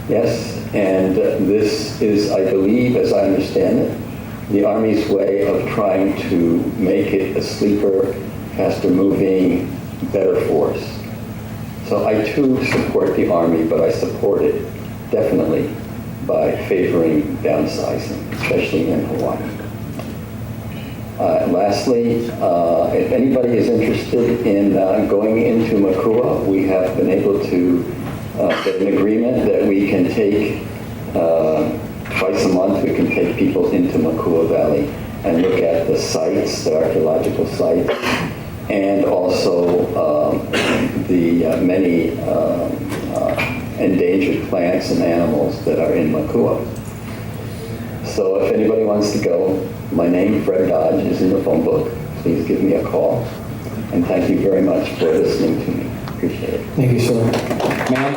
yes, and this is, I believe, as I understand it, the Army's way of trying to make it a sleeper, faster moving, better force. So I too support the Army, but I support it definitely by favoring downsizing, especially in Hawaii. Lastly, if anybody is interested in going into Makua, we have been able to get an agreement that we can take twice a month, we can take people into Makua Valley and look at the sites, the archaeological sites, and also the many endangered plants and animals that are in Makua. So if anybody wants to go, my name, Fred Dodge, is in the phone book. Please give me a call. And thank you very much for listening to me. Appreciate it. Thank you, sir. Ma'am?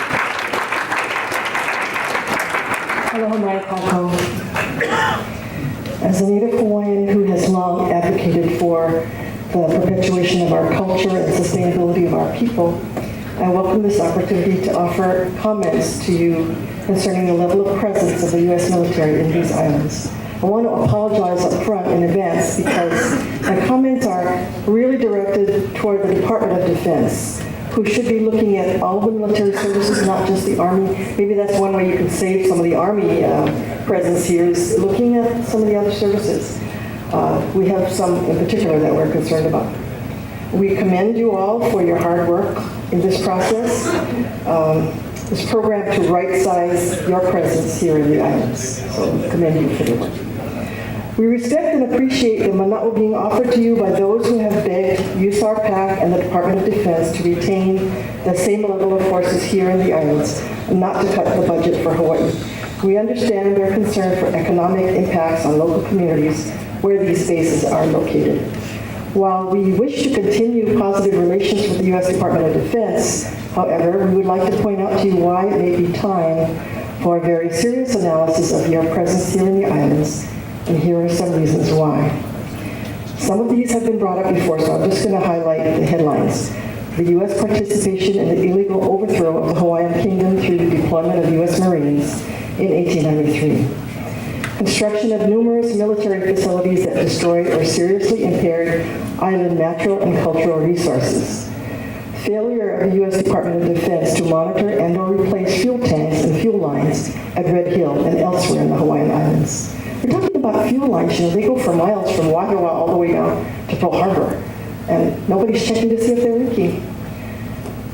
Aloha mai kākou. As a Native Hawaiian who has long advocated for the perpetuation of our culture and sustainability of our people, I welcome this opportunity to offer comments to you concerning the level of presence of the U.S. military in these islands. I want to apologize up front in advance because my comments are really directed toward the Department of Defense, who should be looking at all the military services, not just the Army. Maybe that's one way you can save some of the Army presence here, is looking at some of the other services. We have some in particular that we're concerned about. We commend you all for your hard work in this process. This program to right-size your presence here in the islands. So we commend you for the work. We respect and appreciate the mana'o being offered to you by those who have begged USARPAC and the Department of Defense to retain the same level of forces here in the islands and not to cut the budget for Hawaii. We understand their concern for economic impacts on local communities where these bases are located. While we wish to continue positive relations with the U.S. Department of Defense, however, we would like to point out to you why it may be time for a very serious analysis of your presence here in the islands, and here are some reasons why. Some of these have been brought up before, so I'm just going to highlight the headlines. The U.S. participation in the illegal overthrow of the Hawaiian Kingdom through the deployment of U.S. Marines in 1893. Construction of numerous military facilities that destroyed or seriously impaired island natural and cultural resources. Failure of the U.S. Department of Defense to monitor and or replace fuel tanks and fuel lines at Red Hill and elsewhere in the Hawaiian Islands. We're talking about fuel lines, they go for miles from Wahiawa all the way down to Pearl Harbor, and nobody's checking to see if they're leaking.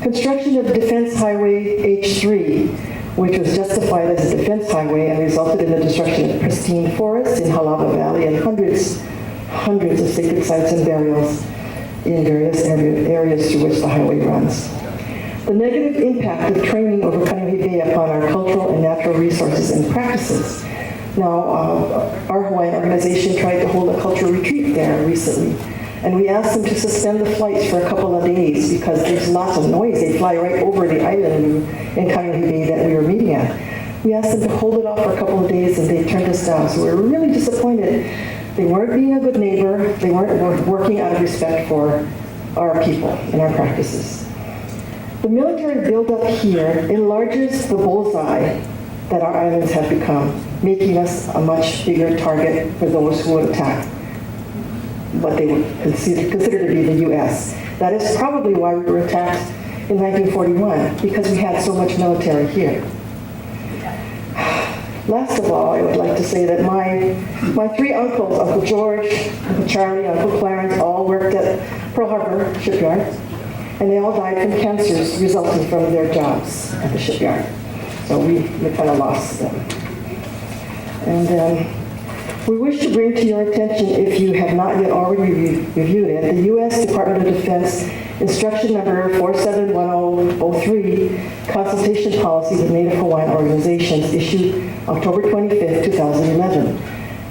Construction of Defense Highway H3, which was justified as a defense highway and resulted in the destruction of pristine forests in Halava Valley and hundreds of sacred sites and burials in various areas through which the highway runs. The negative impact of training over Kaneohe Bay upon our cultural and natural resources and practices. Now, our Hawaiian organization tried to hold a cultural retreat there recently, and we asked them to suspend the flights for a couple of days because there's lots of noise. They fly right over the island in Kaneohe Bay that we were meeting at. We asked them to hold it off for a couple of days, and they turned us down, so we were really disappointed. They weren't being a good neighbor. They weren't working out of respect for our people and our practices. The military buildup here enlarges the bullseye that our islands have become, making us a much bigger target for those who would attack what they would consider to be the U.S. That is probably why we were attacked in 1941, because we had so much military here. Last of all, I would like to say that my three uncles, Uncle George, Uncle Charlie, Uncle Clarence, all worked at Pearl Harbor shipyard, and they all died from cancers resulting from their jobs at the shipyard. So we kind of lost them. And we wish to bring to your attention, if you have not yet already reviewed it, the U.S. Department of Defense Instruction Number 471003, Consultation Policy with Native Hawaiian Organizations, issued October 25, 2011,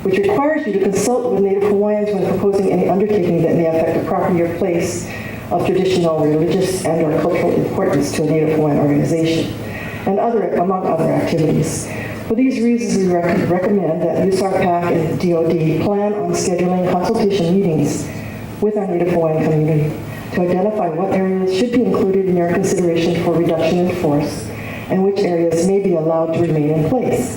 which requires you to consult with Native Hawaiians when proposing any undertaking that may affect the property or place of traditional, religious, and or cultural importance to a Native Hawaiian organization, and among other activities. For these reasons, we recommend that USARPAC and DoD plan on scheduling consultation meetings with our Native Hawaiian community to identify what areas should be included in your consideration for reduction in force and which areas may be allowed to remain in place.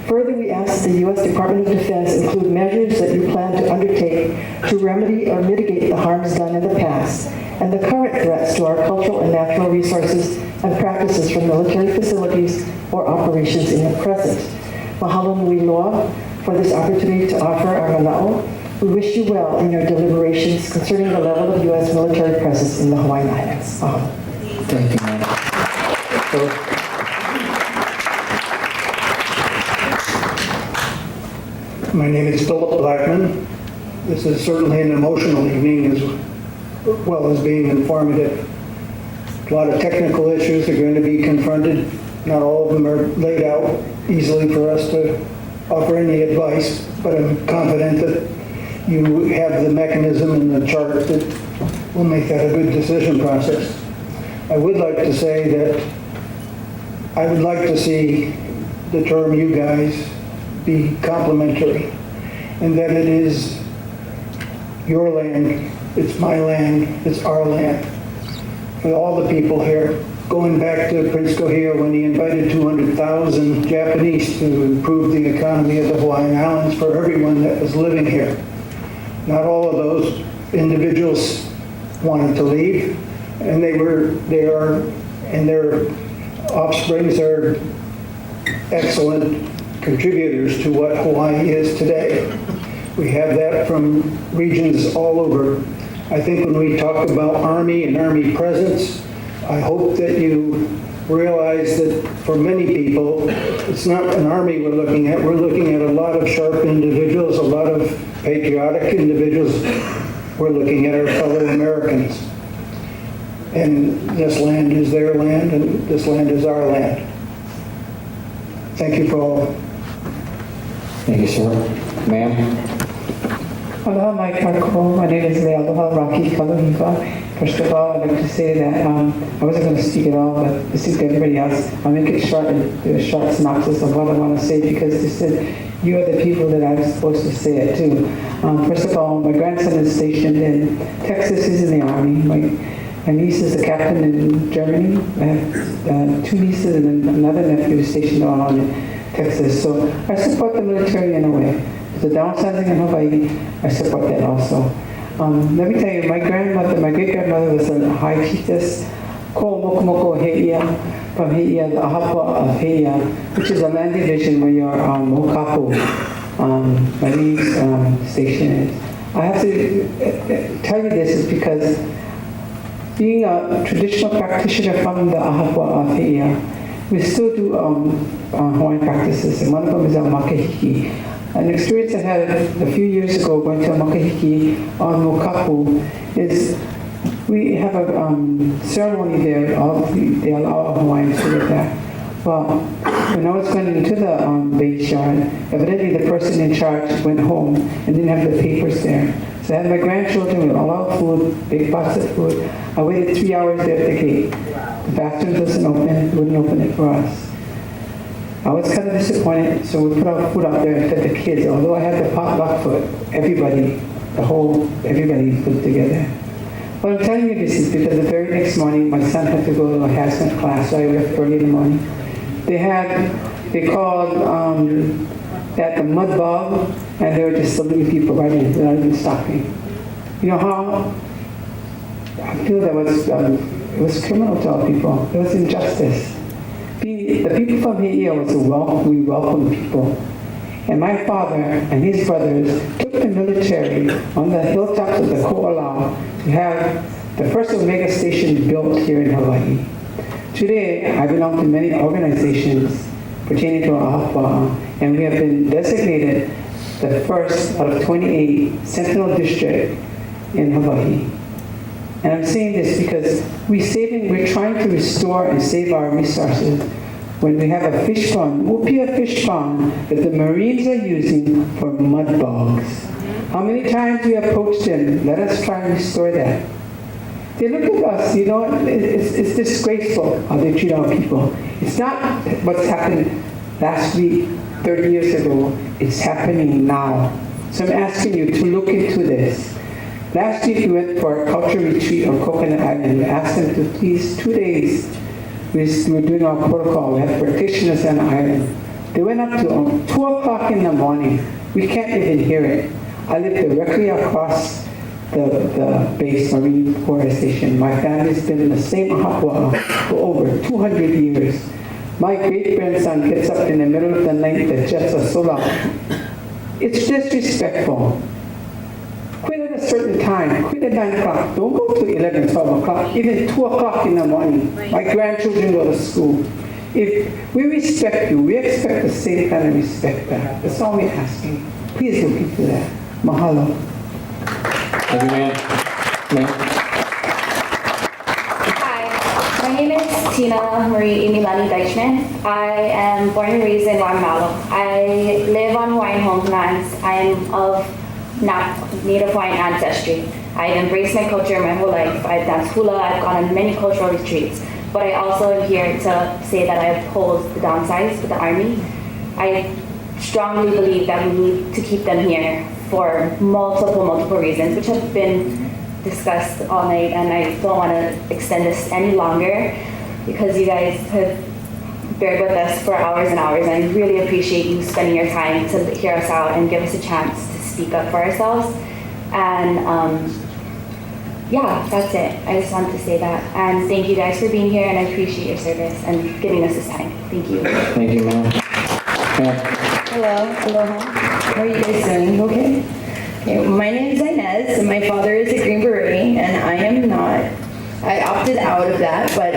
Further, we ask the U.S. Department of Defense include measures that you plan to undertake to remedy or mitigate the harms done in the past and the current threats to our cultural and natural resources and practices from military facilities or operations in the present. Mahalo nui loa for this opportunity to offer our mana'o. We wish you well in your deliberations concerning the level of U.S. military presence in the Hawaiian Islands. Thank you, ma'am. My name is Philip Blackman. This is certainly an emotional evening as well as being informative. A lot of technical issues are going to be confronted. Not all of them are laid out easily for us to offer any advice, but I'm confident that you have the mechanism and the chart that will make that a good decision process. I would like to say that I would like to see the term "you guys" be complimentary, and that it is your land, it's my land, it's our land. For all the people here, going back to Prince Kajihiro when he invited 200,000 Japanese to improve the economy of the Hawaiian Islands for everyone that was living here. Not all of those individuals wanted to leave, and their offsprings are excellent contributors to what Hawaii is today. We have that from regions all over. I think when we talk about Army and Army presence, I hope that you realize that for many people, it's not an Army we're looking at a lot of sharp individuals, a lot of patriotic individuals. We're looking at our fellow Americans. And this land is their land, and this land is our land. Thank you for all. Thank you, sir. Ma'am? Aloha mai kākou. My name is Aloha Rocky Kalahiva. First of all, I'd like to say that I wasn't going to speak at all, but to speak to everybody else, I'll make it short and do a short synopsis of what I want to say because they said you are the people that I'm supposed to say it to. First of all, my grandson is stationed in Texas. He's in the Army. My niece is a captain in Germany. I have 2 nieces and then another nephew stationed on in Texas. So I support the military in a way. The downsizing in Hawaiʻi, I support that also. Let me tell you, my great-grandmother was a Hawaiʻi chiefess, Ko Mokomoko Heia, from Heia, the Ahapua of Heia, which is a land division where your Mokapu, my niece station is. I have to tell you this is because being a traditional practitioner from the Ahapua of Heia, we still do Hawaiian practices, and one of them is our makahiki. An experience I had a few years ago going to a makahiki on Mokapu is we have a ceremony there. They allow Hawaiians to live there. Well, when I was going into the base yard, evidently the person in charge went home and didn't have the papers there. So I had my grandchildren with all our food, big pots of food. I waited 3 hours there at the gate. The bathroom doesn't open, wouldn't open it for us. I was kind of disappointed, so we put our food out there and fed the kids. Although I had the potluck for everybody, everybody put together. What I'm telling you this is because the very next morning, my son had to go to a hazmat class, so I left early in the morning. They called that the mud bog, and they were just saluting people right in, without even stopping. You know how I feel that it was criminal to all people. It was injustice. The people from Haiti we welcome people. And my father and his brothers took the military on the hilltops of the Ko'olau to have the first Omega station built here in Hawaii. Today, I belong to many organizations pertaining to Ahapua, and we have been designated the first out of 28 Sentinel District in Hawaii. And I'm saying this because we're trying to restore and save our resources when we have a fish pond, Upia fish pond, that the Marines are using for mud bogs. How many times we approached them, let us try and restore that. They look at us, you know, it's disgraceful how they treat our people. It's not what's happened last week, 30 years ago, it's happening now. So I'm asking you to look into this. Last week we went for a culture retreat on Coconut Island. We asked them to please, 2 days, we were doing our protocol. We had practitioners on the island. They went up to 2 o'clock in the morning. We can't even hear it. I live directly across the base Marine Corps Station. My family's been in the same Ahapua for over 200 years. My great-grandson gets up in the middle of the night, the jets are so loud. It's disrespectful. Quit at a certain time. Quit at 9 o'clock. Don't go to 11, 12 o'clock, even 2 o'clock in the morning. My grandchildren go to school. If we respect you, we expect the same kind of respect back. That's all we're asking. Please look into that. Mahalo. Hi, my name is Tina Marie Emilani Deichman. I am born and raised in Guatemala. I live on Hawaiian homelands. I am of Native Hawaiian ancestry. I've embraced my culture my whole life. I've danced hula, I've gone on many cultural retreats. But I also am here to say that I oppose the downsize with the Army. I strongly believe that we need to keep them here for multiple reasons, which have been discussed all night, and I don't want to extend this any longer because you guys have bared with us for hours and hours, and I really appreciate you spending your time to hear us out and give us a chance to speak up for ourselves. And yeah, that's it. I just wanted to say that. And thank you guys for being here, and I appreciate your service and giving us this time. Thank you. Thank you, ma'am. Hello, aloha. How are you guys doing? Okay. My name is Inez, and my father is a Green Beret, and I am not. I opted out of that, but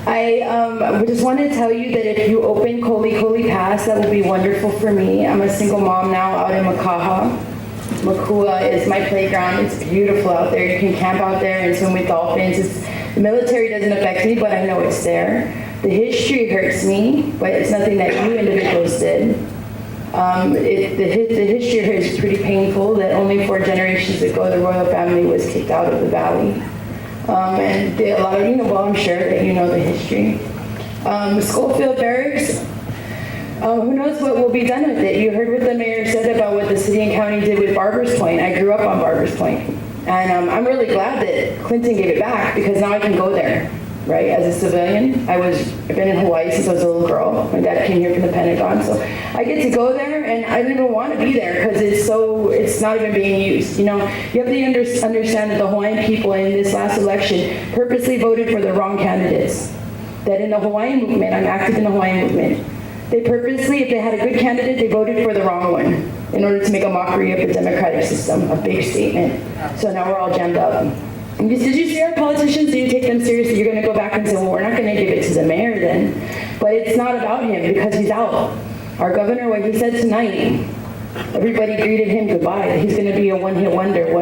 I just wanted to tell you that if you open Koli Pass, that would be wonderful for me. I'm a single mom now out in Makaha. Makua is my playground. It's beautiful out there. You can camp out there and swim with dolphins. The military doesn't affect me, but I know it's there. The history hurts me, but it's nothing that you individuals did. The history here is pretty painful, that only 4 generations ago the royal family was kicked out of the valley. And a lot of, well, I'm sure that you know the history. Schofield Barracks, who knows what will be done with it? You heard what the mayor said about what the city and county did with Barbers Point. I grew up on Barbers Point. And I'm really glad that Clinton gave it back, because now I can go there, right, as a civilian. I've been in Hawaii since I was a little girl. My dad came here from the Pentagon, so I get to go there, and I don't even want to be there because it's not even being used. You have to understand that the Hawaiian people in this last election purposely voted for the wrong candidates. That in the Hawaiian movement, I'm active in the Hawaiian movement, they purposely, if they had a good candidate, they voted for the wrong one in order to make a mockery of the democratic system, a big statement. So now we're all jammed up. Did you see our politicians? Do you take them seriously? You're going to go back and say, well, we're not going to give it to the mayor then. But it's not about him, because he's out. Our governor, what he said tonight, everybody greeted him goodbye. He's going to be a one-hit wonder,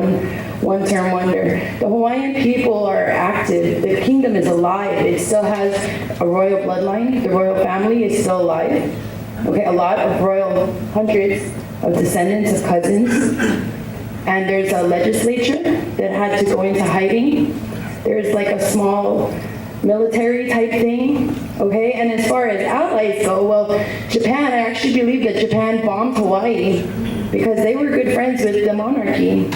one-term wonder. The Hawaiian people are active. The kingdom is alive. It still has a royal bloodline. The royal family is still alive. Okay, a lot of royal, hundreds of descendants of cousins. And there's a legislature that had to go into hiding. There's like a small military type thing, okay? And as far as allies go, well, Japan, I actually believe that Japan bombed Hawaii because they were good friends with the monarchy,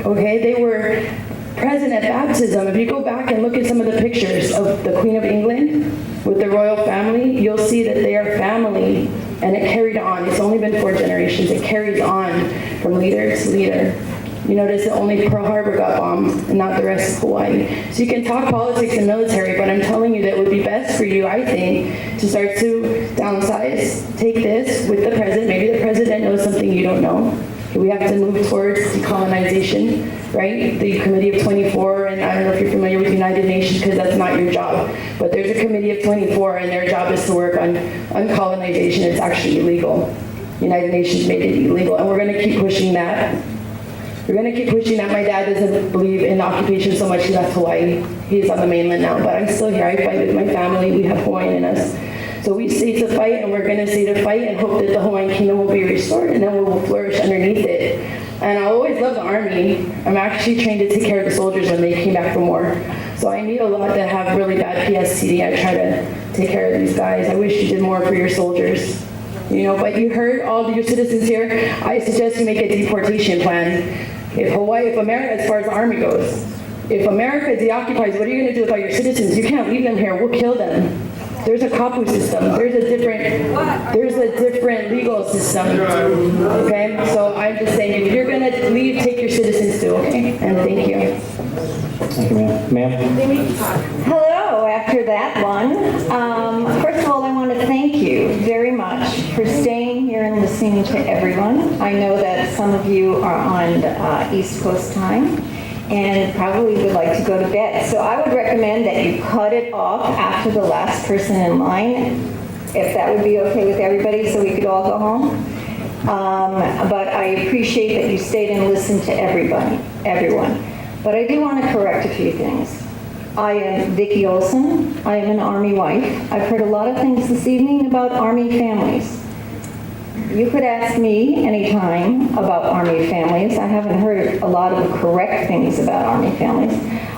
okay? They were present at baptism. If you go back and look at some of the pictures of the Queen of England with the royal family, you'll see that they are family, and it carried on. It's only been 4 generations. It carries on from leader to leader. You notice that only Pearl Harbor got bombed and not the rest of Hawaii. So you can talk politics and military, but I'm telling you that it would be best for you, I think, to start to downsize, take this with the president. Maybe the president knows something you don't know. We have to move towards decolonization, right? The Committee of 24, and I don't know if you're familiar with United Nations, because that's not your job, but there's a Committee of 24, and their job is to work on colonization. It's actually illegal. United Nations made it illegal, and we're going to keep pushing that. We're going to keep pushing that. My dad doesn't believe in occupation so much. He left Hawaii. He's on the mainland now, but I'm still here. I fight with my family. We have Hawaiian in us. So we stay to fight, and we're going to stay to fight and hope that the Hawaiian kingdom will be restored, and then we will flourish underneath it. And I always love the Army. I'm actually trained to take care of the soldiers when they came back from war. So I meet a lot that have really bad PSTD. I try to take care of these guys. I wish you did more for your soldiers. But you heard all of your citizens here. I suggest you make a deportation plan. If America, as far as the Army goes, if America deoccupies, what are you going to do with all your citizens? You can't leave them here. We'll kill them. There's a kapu system. There's a different legal system. Okay? So I'm just saying, if you're going to leave, take your citizens too, okay? And thank you. Thank you, ma'am. Hello, after that one. First of all, I want to thank you very much for staying here and listening to everyone. I know that some of you are on East Coast time and probably would like to go to bed. So I would recommend that you cut it off after the last person in line, if that would be okay with everybody, so we could all go home. But I appreciate that you stayed and listened to everyone. But I do want to correct a few things. I am Vicki Olson. I am an Army wife. I've heard a lot of things this evening about Army families. You could ask me anytime about Army families. I haven't heard a lot of correct things about Army families.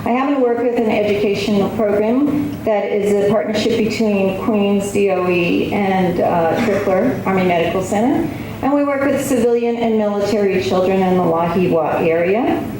I happen to work with an educational program that is a partnership between Queens DOE and Tripler Army Medical Center. And we work with civilian and military children in the Wahiawa area.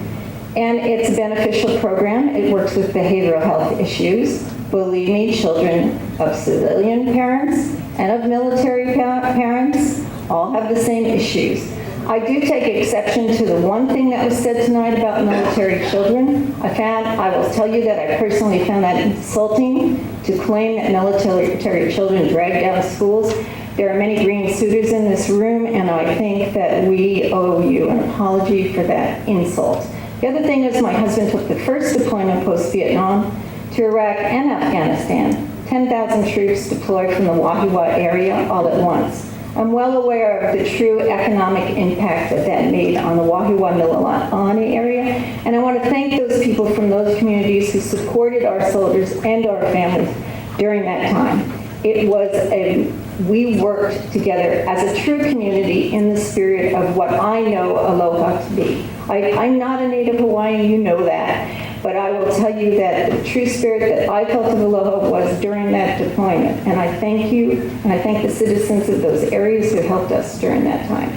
And it's a beneficial program. It works with behavioral health issues. Believe me, children of civilian parents and of military parents all have the same issues. I do take exception to the one thing that was said tonight about military children. I will tell you that I personally found that insulting to claim that military children drag down schools. There are many green suitors in this room, and I think that we owe you an apology for that insult. The other thing is my husband took the first deployment post-Vietnam to Iraq and Afghanistan. 10,000 troops deployed from the Wahiawa area all at once. I'm well aware of the true economic impact that made on the Wahiawa-Mililani area, and I want to thank those people from those communities who supported our soldiers and our families during that time. It was a we worked together as a true community in the spirit of what I know aloha to be. I'm not a native Hawaiian, you know that, but I will tell you that the true spirit that I felt of aloha was during that deployment. And I thank you, and I thank the citizens of those areas who helped us during that time.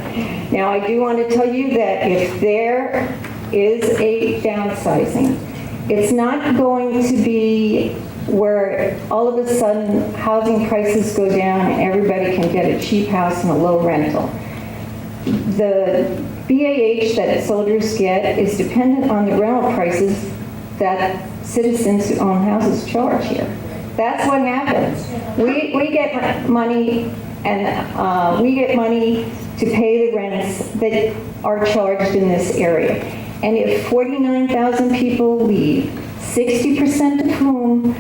Now, I do want to tell you that if there is a downsizing, it's not going to be where all of a sudden housing prices go down and everybody can get a cheap house and a low rental. The BAH that soldiers get is dependent on the rental prices that citizens who own houses charge here. That's what happens. We get money, and we get money to pay the rents that are charged in this area. And if 49,000 people leave, 60% of whom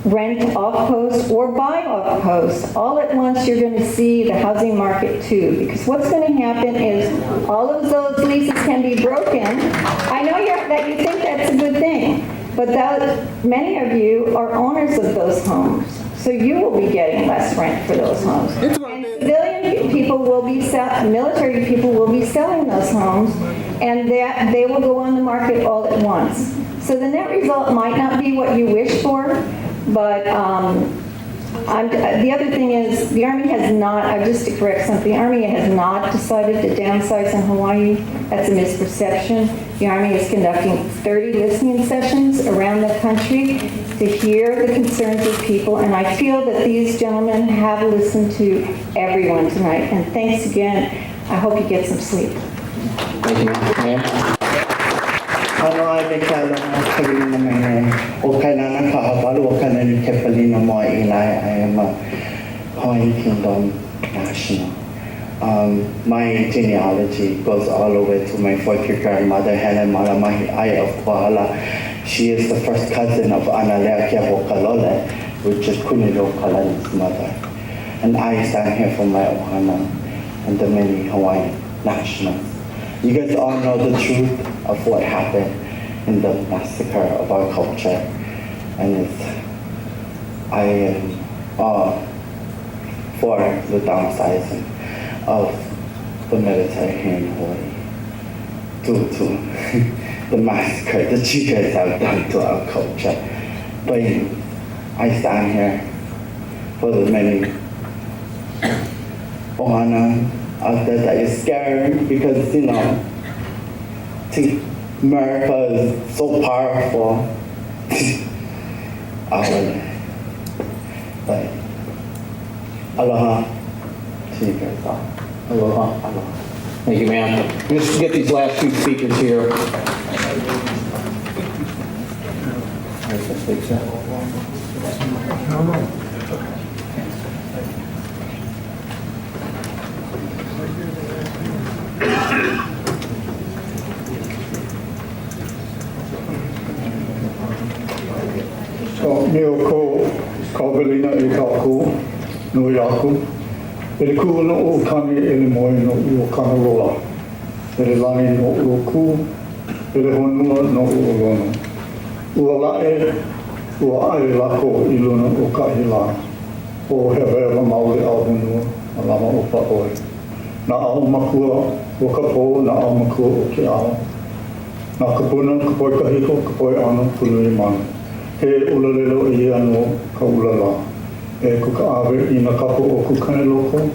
rent off-post or buy off-post, all at once you're going to see the housing market too. Because what's going to happen is all of those leases can be broken. I know that you think that's a good thing, but many of you are owners of those homes. So you will be getting less rent for those homes. And civilian people will be military people will be selling those homes, and they will go on the market all at once. So the net result might not be what you wish for, but the other thing is the Army has not, just to correct something, the Army has not decided to downsize in Hawaii. That's a misperception. The Army is conducting 30 listening sessions around the country to hear the concerns of people, and I feel that these gentlemen have listened to everyone tonight. And thanks again. I hope you get some sleep. Thank you, ma'am. Ano ay dekala na sabi na may o kailangan kahabalo o kailangan kepalino mo ilay I am a Hawaiian Kingdom national. My genealogy goes all the way to my fourth grandmother, Helen Malamahi Ai of Kohala. She is the first cousin of Analea Kiahokalole, which is Kunilo Kalani's mother. And I stand here for my ohana and the many Hawaiian nationals. You guys all know the truth of what happened in the massacre of our culture. And I am all for the downsizing of the military here in Hawaii due to the massacre that you guys have done to our culture. But I stand here for the many ohana out there that is scared because, you know, America is so powerful. But aloha to you guys all. Aloha. Aloha. Thank you, ma'am. Let's get these last two speakers here. Neo ko kavelina e kaku no yaku. Ele ku no o kami ele moi no o kanaroa. Ele lani no o ku. Ele honua no o lono. Ua lae ua ai lako I luna o kahila. O hewa maui au honua a lama o paoi. Na au makua o kapo na au makua o ke ao. Na kapuna kapoi kahiko kapoi ano punui mana. He ulalelo I ano ka ulala. E kuka awe I na kapo o kukane loko,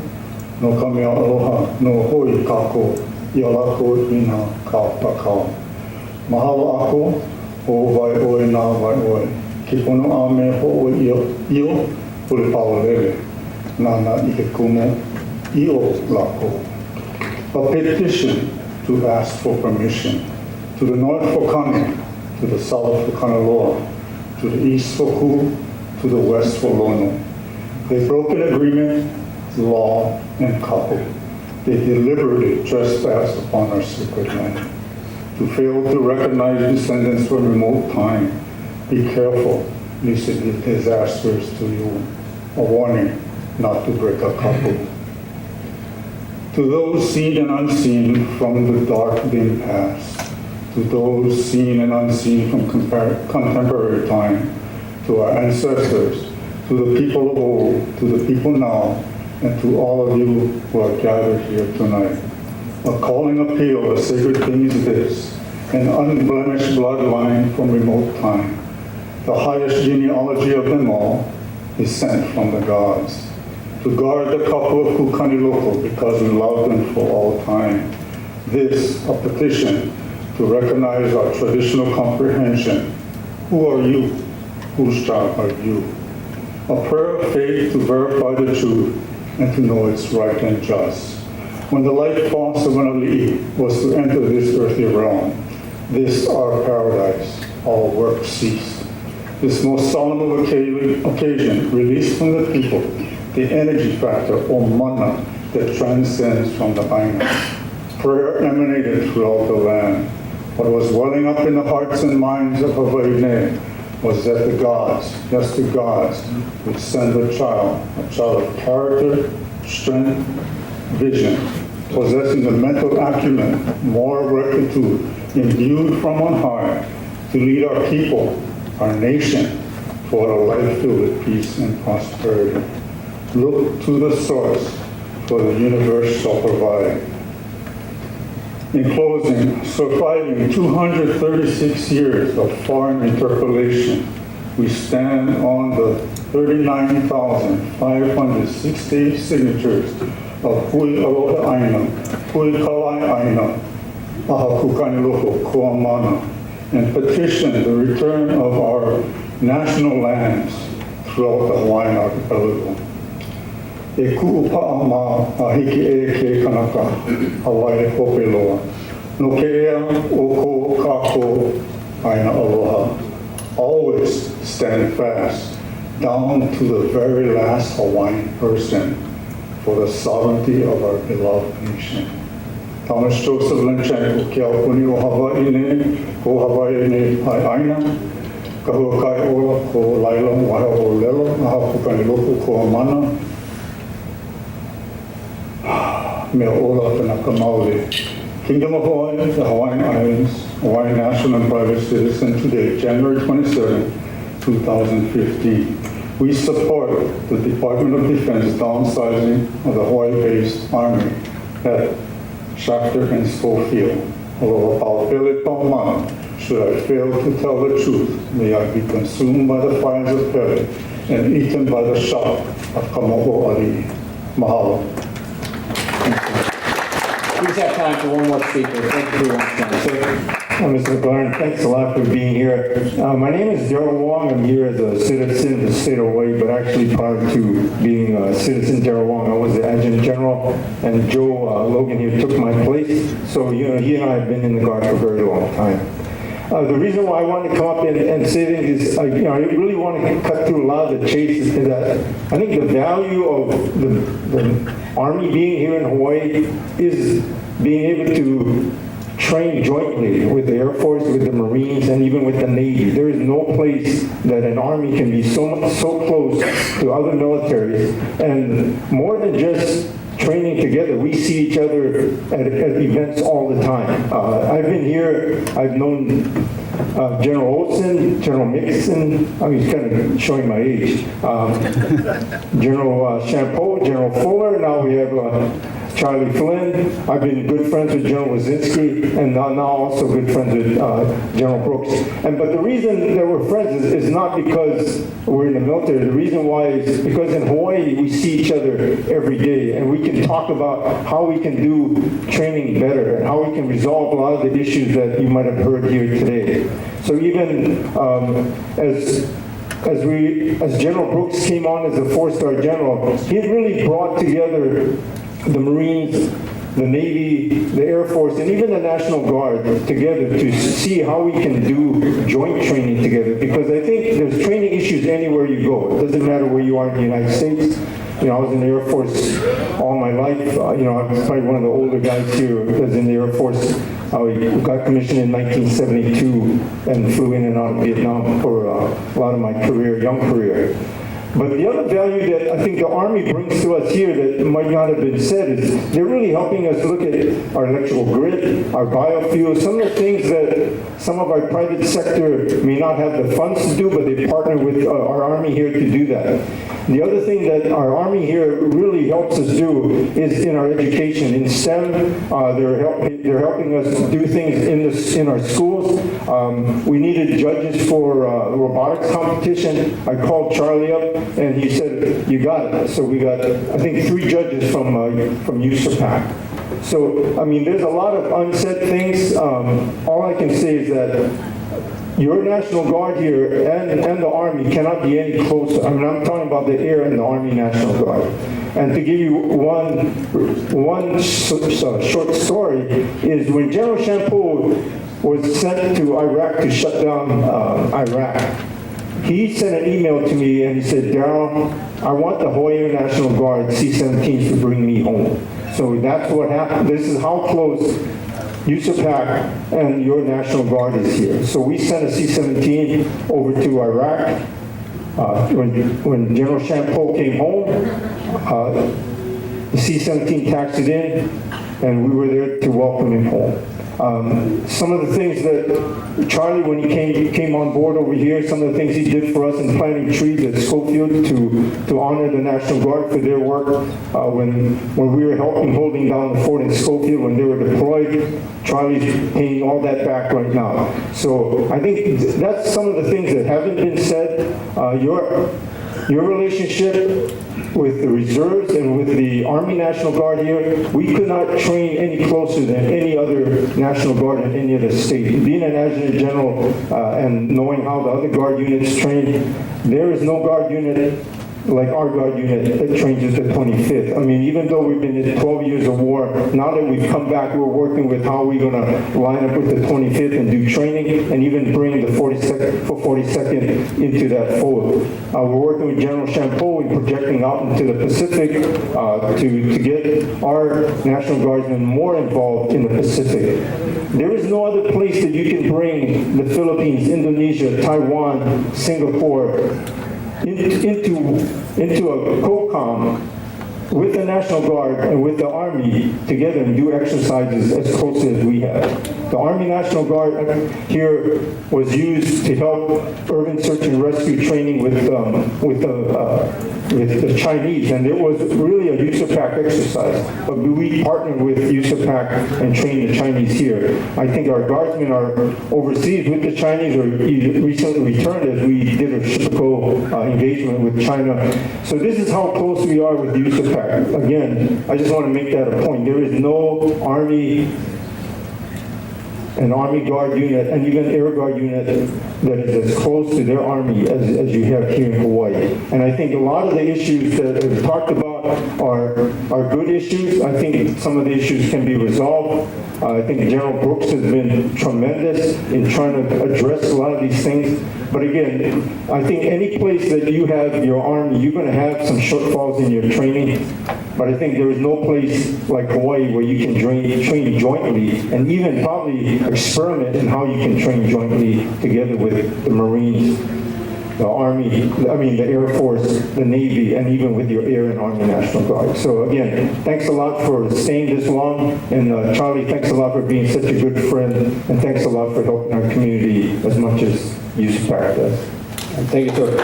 no ka mea aloha, no hoi kako, I alako I na ka pakao. Mahalo ako, o vai oe na vai oe. Ki pono a me ho o io, pule paolele. Nana I ke kumo, io lako. A petition to ask for permission. To the north for Kane, to the south for Kanaloa, to the east for Ku, to the west for Lono. They broke an agreement, law, and kapu. They deliberately trespassed upon our sacred land. To fail to recognize descendants from remote time, be careful, lest it be disastrous to you. A warning not to break a kapu. To those seen and unseen from the dark dim past, to those seen and unseen from contemporary time, to our ancestors, to the people of old, to the people now, and to all of you who are gathered here tonight. A calling appeal, a sacred thing is this, an unblemished bloodline from remote time. The highest genealogy of them all is sent from the gods. To guard the kapu of Kukaniloko because we love them for all time. This, a petition to recognize our traditional comprehension. Who are you? Whose child are you? A prayer of faith to verify the truth and to know it's right and just. When the life force of an ali'i was to enter this earthly realm, this our paradise, all work ceased. This most solemn occasion released from the people the energy factor, or mana, that transcends from the aina. Prayer emanated throughout the land. What was welling up in the hearts and minds of Hawaiʻi was that the gods, yes, the gods, would send a child of character, strength, vision, possessing the mental acumen, moral rectitude, imbued from on high, to lead our people, our nation, toward a life filled with peace and prosperity. Look to the source, for the universe shall provide. In closing, surviving 236 years of foreign interpolation, we stand on the 39,560 signatures of Hui Aloha Aina, Hui Kalai Aina, Aha Kukaniloko Kuamana, and petition the return of our national lands throughout the Hawaiian archipelago. E ku'upa'a ma a hiki e ke kanaka, Hawaii Hopeloa. No ke ea o ko kako aina aloha. Always stand fast, down to the very last Hawaiian person, for the sovereignty of our beloved nation. Thomas Joseph Lenchenko, ke aupuni o Hawaii ne, ko Hawaii ne ai aina, ka huakai ola ko laila wahe o lelo, aha Kukaniloko ko amana, mea ola Kanaka Maoli. Kingdom of Hawaii, the Hawaiian Islands, Hawaiian national and private citizen today, January 27, 2015. We support the Department of Defense downsizing of the Hawaii-based Army at Shachter and Schofield. Although Paupele Paumana, should I fail to tell the truth, may I be consumed by the fires of Pele and eaten by the shock of Kamoho Ali. Mahalo. We just have time for one more speaker. Thank you very much. Mr. McLaren, thanks a lot for being here. My name is Darrell Wong. I'm here as a citizen of the state of Hawaii, but actually prior to being a citizen Darrell Wong, I was the adjutant general, and Joe Logan here took my place. So, he and I have been in the Guard for a very long time. The reason why I wanted to come up and say things is, I really want to cut through a lot of the chase is that I think the value of the Army being here in Hawaii is being able to train jointly with the Air Force, with the Marines, and even with the Navy. There is no place that an Army can be so close to other militaries, and more than just training together, we see each other at events all the time. I've been here, I've known General Olson, General Mixon, he's kind of showing my age, General Champeau, General Fuller, now we have Charlie Flynn. I've been good friends with General Wazinski, and now also good friends with General Brooks. But the reason that we're friends is not because we're in the military. The reason why is because in Hawaii we see each other every day, and we can talk about how we can do training better and how we can resolve a lot of the issues that you might have heard here today. So even as General Brooks came on as a 4-star general, he really brought together the Marines, the Navy, the Air Force, and even the National Guard together to see how we can do joint training together. Because I think there's training issues anywhere you go. It doesn't matter where you are in the United States. I was in the Air Force all my life. I'm probably one of the older guys here that was in the Air Force. I got commissioned in 1972 and flew in and out of Vietnam for a lot of my career, young career. But the other value that I think the Army brings to us here that might not have been said is they're really helping us look at our electrical grid, our biofuels, some of the things that some of our private sector may not have the funds to do, but they partner with our Army here to do that. The other thing that our Army here really helps us do is in our education. In STEM, they're helping us do things in our schools. We needed judges for robotics competition. I called Charlie up and he said, you got it. So we got, I think, 3 judges from USAG. So, I mean, there's a lot of unsaid things. All I can say is that your National Guard here and the Army cannot be any closer. I mean, I'm talking about the Air and the Army National Guard. And to give you one short story is when General Shampoo was sent to Iraq to shut down Iraq, he sent an email to me and he said, Daryl, I want the Hawaiʻi National Guard C-17s to bring me home. So that's what happened. This is how close USAG and your National Guard is here. So we sent a C-17 over to Iraq. When General Shampoo came home, the C-17 taxied in, and we were there to welcome him home. Some of the things that Charlie, when he came on board over here, some of the things he did for us in planting trees at Schofield to honor the National Guard for their work when we were helping holding down the fort in Schofield when they were deployed. Charlie's paying all that back right now. So I think that's some of the things that haven't been said. Your relationship with the reserves and with the Army National Guard here, we could not train any closer than any other National Guard in any other state. Being an adjutant general and knowing how the other Guard units train, there is no Guard unit like our Guard unit that trains at the 25th. I mean, even though we've been in 12 years of war, now that we've come back, we're working with how we're going to line up with the 25th and do training and even bring the 42nd into that fold. We're working with General Shampoo and projecting out into the Pacific to get our National Guardsmen more involved in the Pacific. There is no other place that you can bring the Philippines, Indonesia, Taiwan, Singapore, into a COCOM with the National Guard and with the Army together and do exercises as close as we have. The Army National Guard here was used to help urban search and rescue training with the Chinese, and it was really a USAPAC exercise. But we partnered with USAPAC and trained the Chinese here. I think our guardsmen are overseas with the Chinese or recently returned as we did a reciprocal engagement with China. So this is how close we are with USAPAC. Again, I just want to make that a point. There is no an Army Guard unit and even Air Guard unit that is as close to their Army as you have here in Hawaii. And I think a lot of the issues that we've talked about are good issues. I think some of the issues can be resolved. I think General Brooks has been tremendous in trying to address a lot of these things. But again, I think any place that you have your Army, you're going to have some shortfalls in your training. But I think there is no place like Hawaii where you can train jointly and even probably experiment in how you can train jointly together with the Marines, the Army, the Air Force, the Navy, and even with your Air and Army National Guard. So again, thanks a lot for staying this long. And Charlie, thanks a lot for being such a good friend. And thanks a lot for helping our community as much as USAPAC does. Thank you, sir.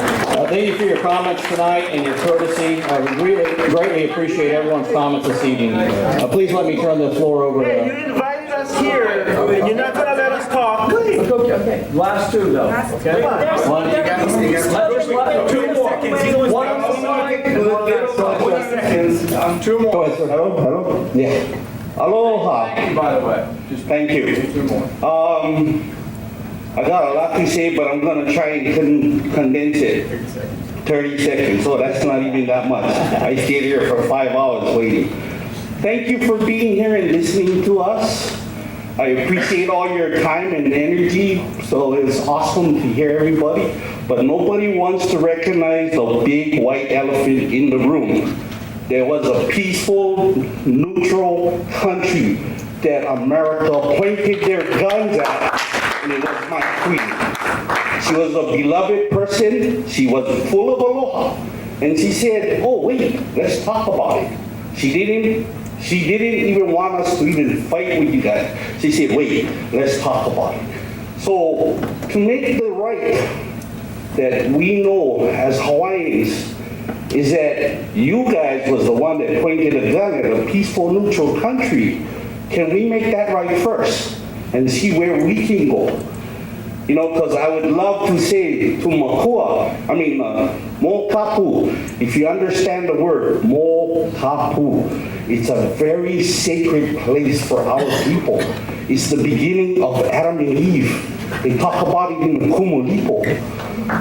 Thank you for your comments tonight and your courtesy. I really greatly appreciate everyone's comments this evening. Please let me turn the floor over to... You invited us here, and you're not going to let us talk. Please. Okay. Last two, though. Okay? One, you got two more. Two more. Go ahead, sir. Hello? Yeah. Aloha. Thank you, by the way. Thank you. Two more. I got a lot to say, but I'm going to try and condense it. 30 seconds, so that's not even that much. I stayed here for 5 hours waiting. Thank you for being here and listening to us. I appreciate all your time and energy, so it's awesome to hear everybody. But nobody wants to recognize the big white elephant in the room. There was a peaceful, neutral country that America pointed their guns at. And it was my queen. She was a beloved person. She was full of aloha. And she said, oh, wait, let's talk about it. She didn't even want us to even fight with you guys. She said, wait, let's talk about it. So to make the right that we know as Hawaiians is that you guys was the one that pointed a gun at a peaceful, neutral country. Can we make that right first and see where we can go? You know, because I would love to say to Mo Kapu, if you understand the word, Mo Kapu, it's a very sacred place for our people. It's the beginning of Adam and Eve. They talk about it in the Kumulipo.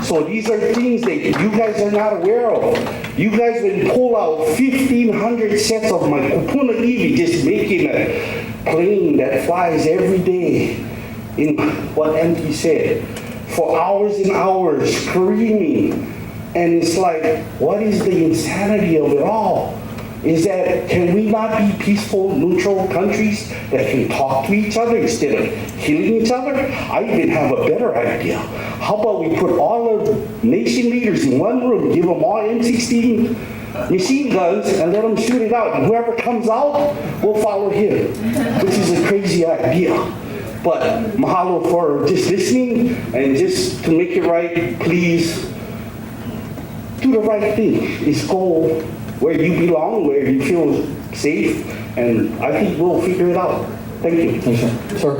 So these are things that you guys are not aware of. You guys will pull out 1,500 sets of my kupuna iwi, just making a plane that flies every day in what MP said, for hours and hours, screaming. And it's like, what is the insanity of it all? Is that, can we not be peaceful, neutral countries that can talk to each other instead of killing each other? I even have a better idea. How about we put all of nation leaders in one room, give them all M16 machine guns, and let them shoot it out. And whoever comes out, will follow him, which is a crazy idea. But mahalo for just listening, and just to make it right, please do the right thing. It's go where you belong, where you feel safe, and I think we'll figure it out. Thank you. Sir.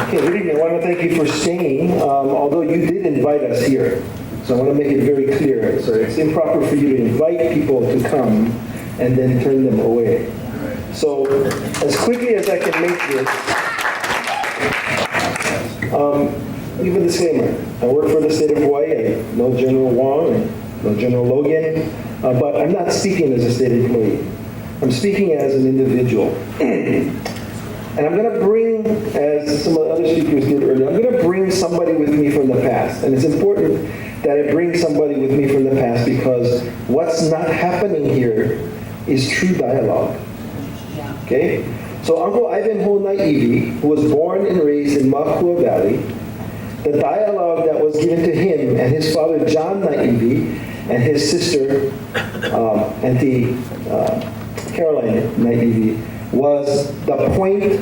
Okay, good evening. I want to thank you for staying, although you did invite us here. So I want to make it very clear. So it's improper for you to invite people to come and then turn them away. So as quickly as I can make this, give a disclaimer. I work for the state of Hawaii. I know General Wong and know General Logan, but I'm not speaking as a state employee. I'm speaking as an individual. And I'm going to bring, as some of the other speakers did earlier, I'm going to bring somebody with me from the past. And it's important that I bring somebody with me from the past, because what's not happening here is true dialogue. Okay? So Uncle Ivanhoe Naivi, who was born and raised in Makua Valley, the dialogue that was given to him and his father John Naivi and his sister Auntie Caroline Naivi was the pointy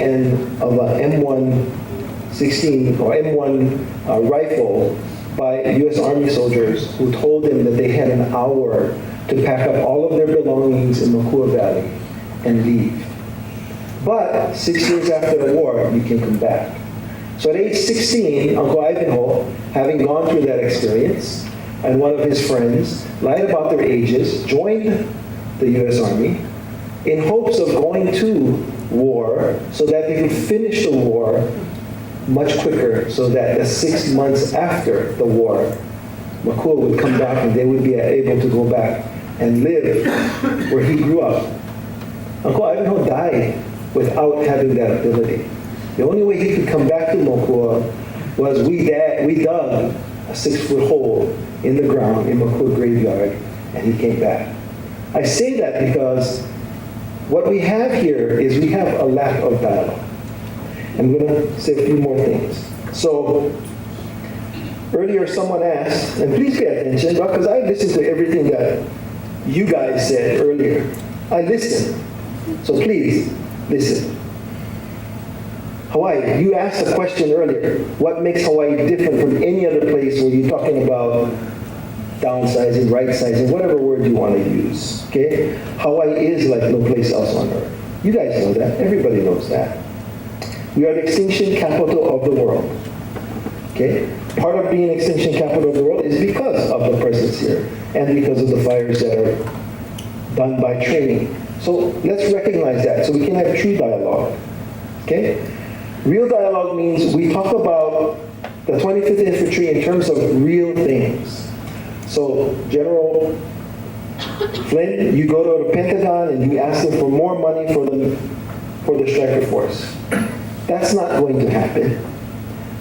end of an M116 or M1 rifle by U.S. Army soldiers who told them that they had an hour to pack up all of their belongings in Makua Valley and leave. But 6 years after the war, you can come back. So at age 16, Uncle Ivanhoe, having gone through that experience, and one of his friends lied about their ages, joined the U.S. Army in hopes of going to war so that they could finish the war much quicker, so that the 6 months after the war, Makua would come back and they would be able to go back and live where he grew up. Uncle Ivanhoe died without having that ability. The only way he could come back to Makua was we dug a 6-foot hole in the ground in Makua graveyard, and he came back. I say that because what we have here is we have a lack of dialogue. I'm going to say a few more things. So earlier someone asked, and please pay attention, because I listened to everything that you guys said earlier. I listened. So please listen. Hawaii, you asked a question earlier. What makes Hawaii different from any other place where you're talking about downsizing, right-sizing, whatever word you want to use, okay? Hawaii is like no place else on earth. You guys know that. Everybody knows that. We are the extinction capital of the world, okay? Part of being extinction capital of the world is because of the presence here and because of the fires that are done by training. So let's recognize that so we can have true dialogue, okay? Real dialogue means we talk about the 25th Infantry in terms of real things. So General Flynn, you go to the Pentagon and you ask them for more money for the striker force. That's not going to happen.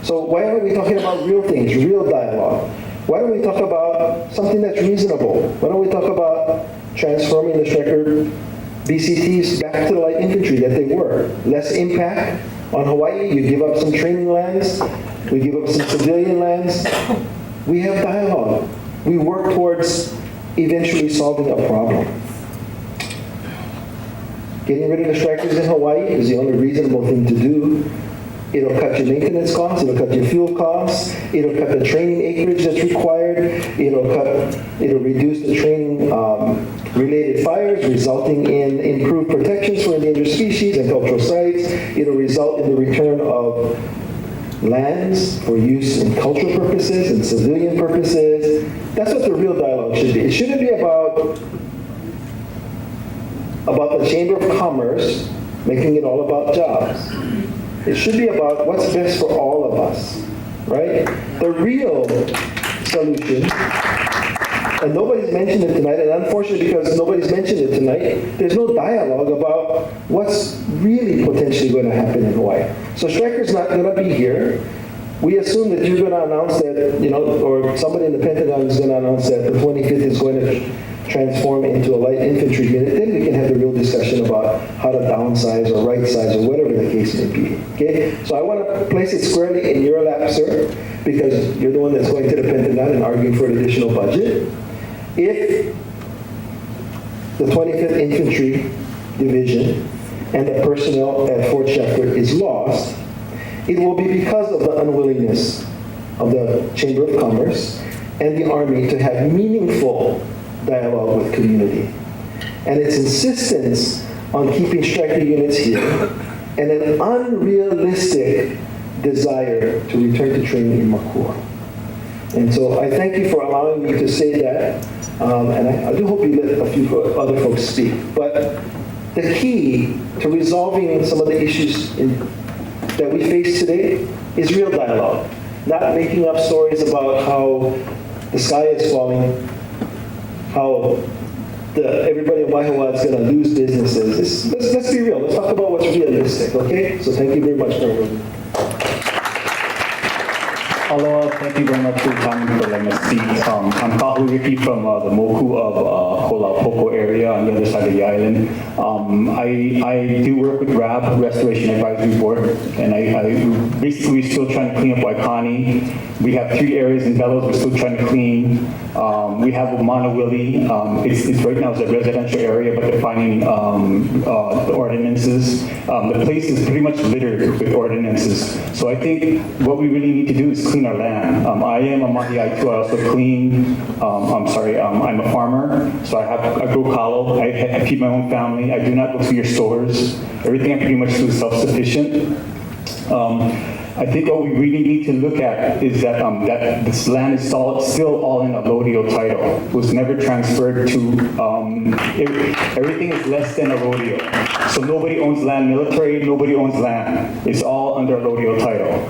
So why aren't we talking about real things, real dialogue? Why don't we talk about something that's reasonable? Why don't we talk about transforming the striker BCTs back to the light infantry that they were? Less impact on Hawaii, you give up some training lands, we give up some civilian lands. We have dialogue. We work towards eventually solving a problem. Getting rid of the strikers in Hawaii is the only reasonable thing to do. It'll cut your maintenance costs, it'll cut your fuel costs, it'll cut the training acreage that's required, it'll reduce the training related fires, resulting in improved protections for endangered species and cultural sites. It'll result in the return of lands for use in cultural purposes and civilian purposes. That's what the real dialogue should be. It shouldn't be about the Chamber of Commerce making it all about jobs. It should be about what's best for all of us, right? The real solution, and nobody's mentioned it tonight, and unfortunately because nobody's mentioned it tonight, there's no dialogue about what's really potentially going to happen in Hawaii. So Stryker's not going to be here. We assume that you're going to announce that, or somebody in the Pentagon is going to announce that the 25th is going to transform into a light infantry unit. Then we can have the real discussion about how to downsize or right size or whatever the case may be. Okay? So I want to place it squarely in your lap, sir, because you're the one that's going to the Pentagon and arguing for an additional budget. If the 25th Infantry Division and the personnel at Fort Schefter is lost, it will be because of the unwillingness of the Chamber of Commerce and the Army to have meaningful dialogue with community. And its insistence on keeping Stryker units here and an unrealistic desire to return to training in Makua. And so I thank you for allowing me to say that. And I do hope you let a few other folks speak. But the key to resolving some of the issues that we face today is real dialogue. Not making up stories about how the sky is falling, how everybody in Waihawa is going to lose businesses. Let's be real. Let's talk about what's realistic, okay? So thank you very much, everyone. Aloha, thank you very much for your time for letting us speak. I'm Kahuriki from the Moku of Kolapoko area on the other side of the island. I do work with RAB, Restoration Advisory Board, and we're still trying to clean up Waikani. We have 3 areas in Bellows we're still trying to clean. We have Manawili. It's right now it's a residential area, but they're finding the ordinances. The place is pretty much littered with ordinances. So I think what we really need to do is clean our land. I am a mahiai too. I also clean. I'm a farmer, so I grow kalo. I feed my own family. I do not go to your stores. Everything I pretty much do is self-sufficient. I think what we really need to look at is that that this land is still all in a rodeo title. It was never transferred to, everything is less than a rodeo. So nobody owns land military, nobody owns land. It's all under a rodeo title.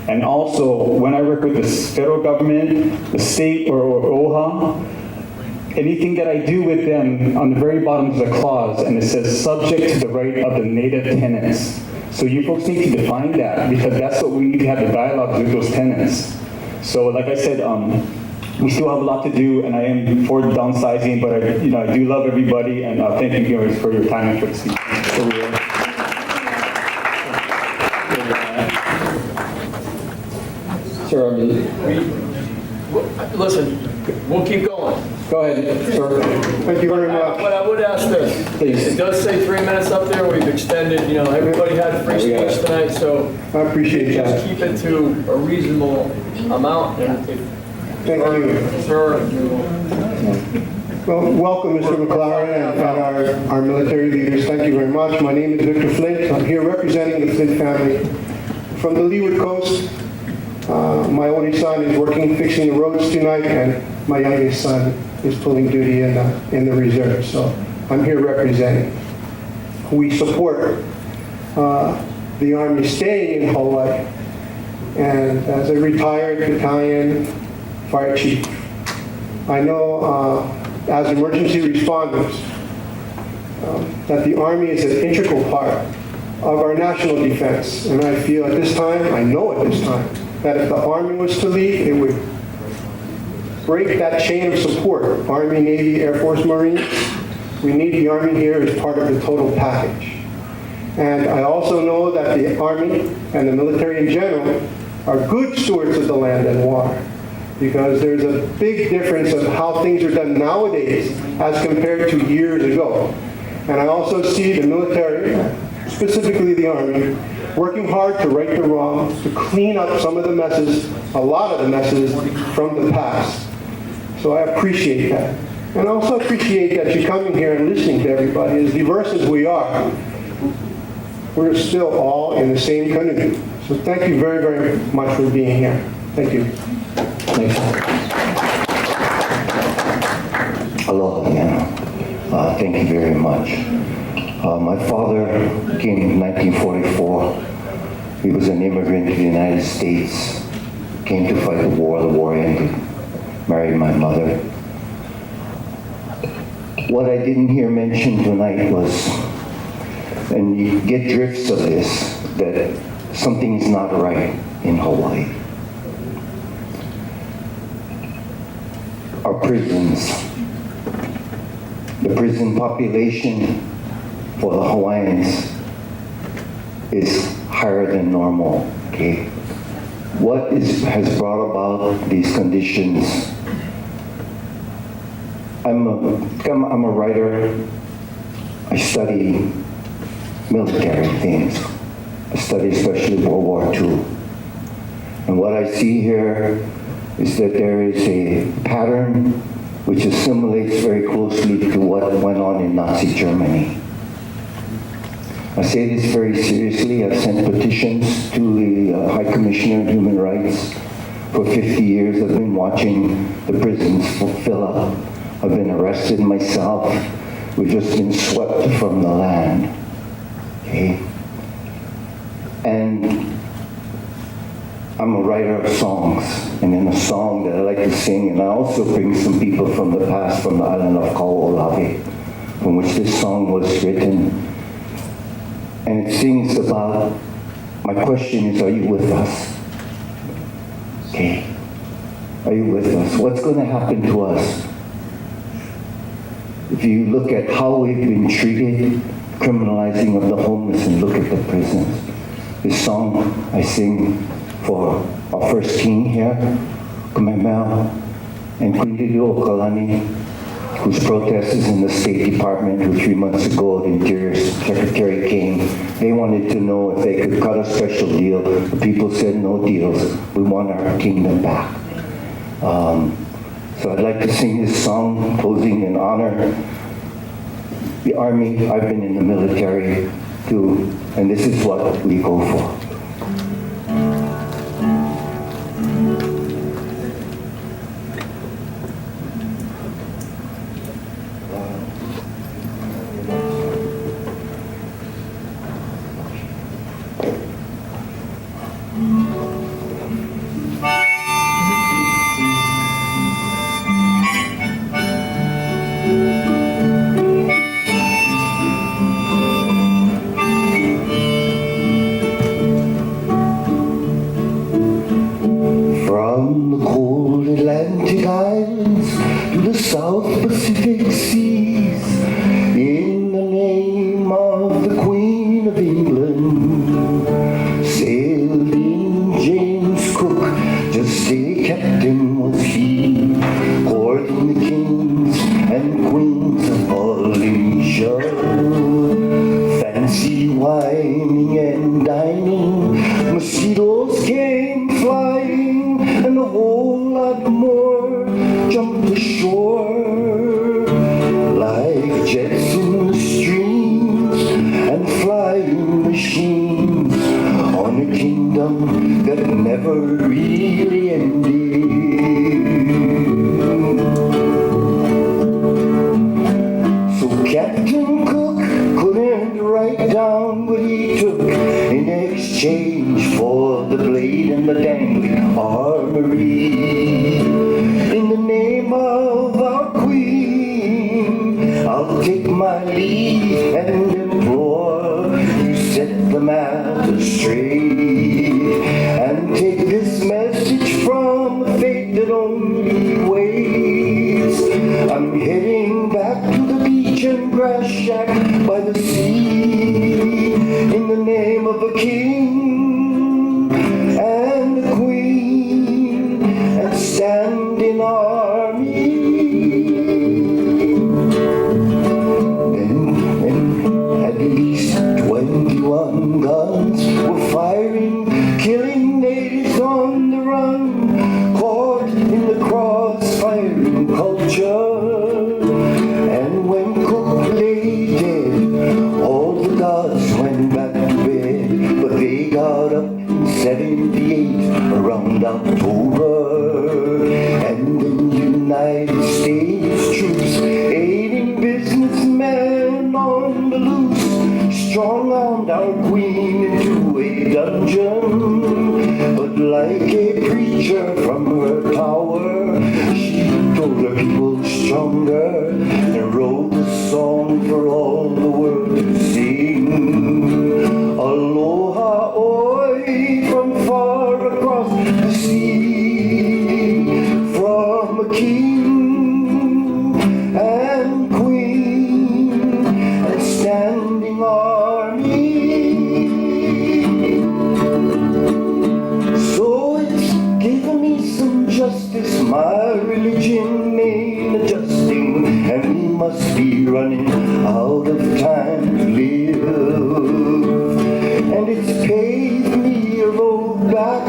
And also, when I work with the federal government, the state, or OHA, anything that I do with them, on the very bottom is a clause, and it says, subject to the right of the native tenants. So you folks need to define that, because that's what we need to have the dialogue with those tenants. So like I said, we still have a lot to do, and I am for downsizing, but I do love everybody, and thank you guys for your time and for the speech. Sir, listen, we'll keep going. Go ahead, sir. Thank you very much. But I would ask this. Please. It does say 3 minutes up there. We've extended, everybody had free speech tonight, so I appreciate that. just keep it to a reasonable amount. Thank you. Sir. Well, welcome, Mr. McLaren, and our military leaders. Thank you very much. My name is Victor Flint. I'm here representing the Flint family from the Leeward Coast. My only son is fixing the roads tonight, and my youngest son is pulling duty in the reserve. So I'm here representing. We support the Army staying in Hawaii. And as a retired battalion fire chief, I know as emergency responders that the Army is an integral part of our national defense. And I feel at this time, I know at this time, that if the Army was to leave, it would break that chain of support. Army, Navy, Air Force, Marines. We need the Army here as part of the total package. And I also know that the Army and the military in general are good stewards of the land and water, because there's a big difference of how things are done nowadays as compared to years ago. And I also see the military specifically the Army, working hard to right the wrongs, to clean up some of the messes, a lot of the messes from the past. So I appreciate that. And I also appreciate that you coming here and listening to everybody. As diverse as we are, we're still all in the same canoe. So thank you very, very much for being here. Thank you. Aloha again. Thank you very much. My father came in 1944. He was an immigrant to the United States, came to fight the war ended, married my mother. What I didn't hear mentioned tonight was, and you get drifts of this, that something is not right in Hawaii. Our prisons, the prison population for the Hawaiians is higher than normal, okay? What has brought about these conditions? I'm a writer. I study military things. I study especially World War II. And what I see here is that there is a pattern which assimilates very closely to what went on in Nazi Germany. I say this very seriously. I've sent petitions to the High Commissioner of Human Rights. For 50 years, I've been watching the prisons fill up. I've been arrested myself. We've just been swept from the land. Okay? And I'm a writer of songs, and in a song that I like to sing, and I also bring some people from the past, from the island of Kauo'olawe, from which this song was written. And it sings about, my question is, are you with us? Okay. Are you with us? What's going to happen to us? If you look at how we've been treated, criminalizing of the homeless, and look at the prisons. This song I sing for our first king here, Kamemea, and Queen Liliuokalani, whose protest is in the State Department, who 3 months ago the Interior Secretary came. They wanted to know if they could cut a special deal. The people said no deals. We want our kingdom back. So I'd like to sing this song, closing in honor the Army. I've been in the military too, and this is what we go for. our queen into a dungeon. But like a preacher from her tower, she told her people stronger and wrote a song for all the world to sing. Aloha oi from far across the sea, from a king and queen and standing army. So it's given me some justice, my religion ain't adjusting, and we must be running out of time to live. And it's paved me a road back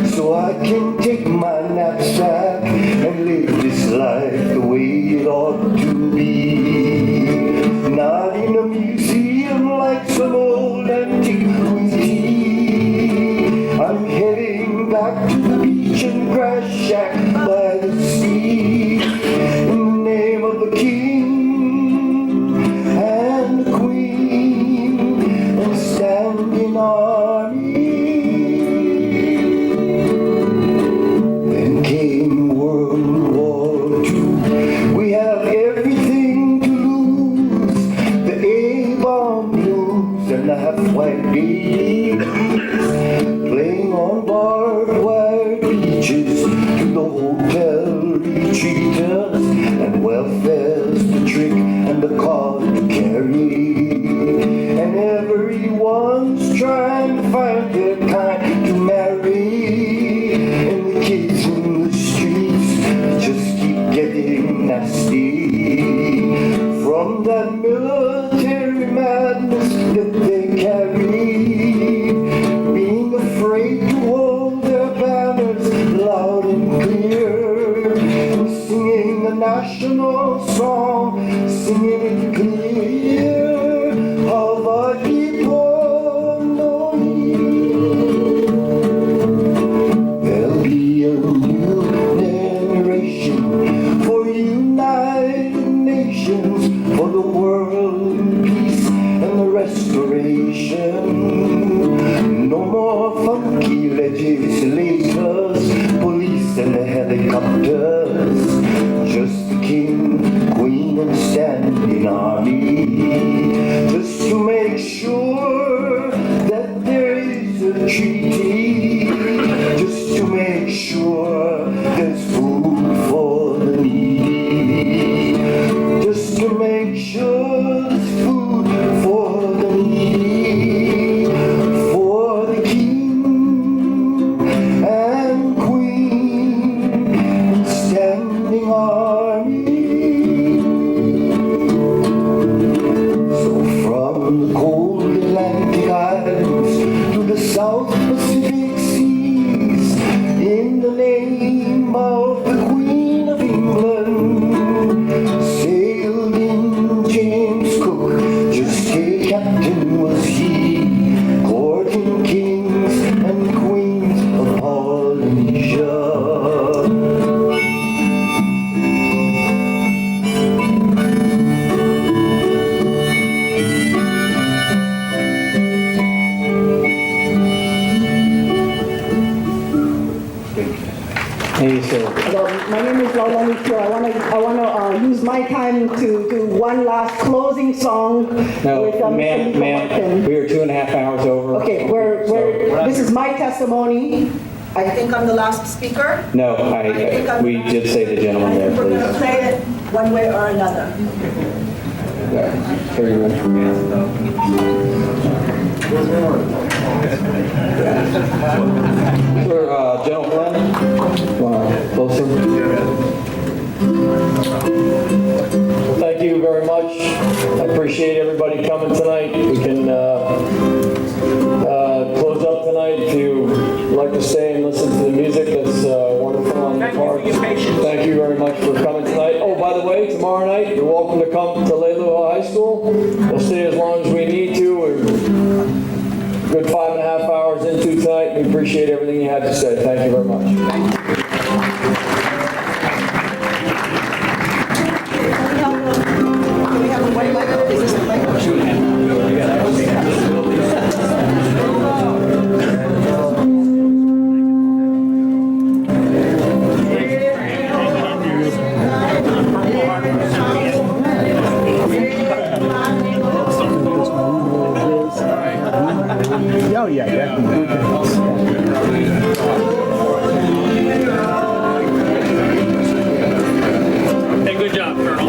so I can take my knapsack and live this life the way it ought to be. Not in a museum like some old antiquity. I'm heading back to the beach and grass shack by the sea, in the name of the king and the queen and standing army. Then came World War II. We have everything to lose, the A-bomb blues and the half-white babies, playing on barbed wire beaches to the hotel retreaters, and welfare's the trick and the card to carry, and everyone's trying to find their kind to marry, and the kids in the streets just keep getting nasty from that military madness that they carry, being afraid to hold their banners loud and clear, and singing a national song, singing it clear. Hawaii pono. There'll be a new generation for United Nations, for the world in peace and the restoration. No more funky legislators, police and the helicopters, just the king, queen and standing army, just to make sure that there is a treaty, just to make sure there's food for the needy, just to make sure there's food for the needy, for the king and queen and standing army. So from the cold Atlantic Islands to the South Pacific Seas, in the name of the Queen of England, sailed in James Cook, just a captain was he, courting kings and queens of Polynesia. Hey, sir. My name is Laurel. I want to use my time to do one last closing song. No, with, ma'am, we are 2.5 hours over. Okay, this is my testimony. I think I'm the last speaker. No, we did say the gentleman there, We're going to please. play it one way or another. Here you go. Sir, General Flynn, closer. Well, thank you very much. I appreciate everybody coming tonight. We can close up tonight if you like to stay and listen to the music. That's wonderful on the part. Thank you very much for coming tonight. Oh, by the way, tomorrow night, you're welcome to come to Laurel High School. We'll stay as long as we need to. We're a good 5.5 hours into tonight. We appreciate everything you had to say. Thank you very much. Can we have a white light? Is this a light? Hey, good job, Colonel.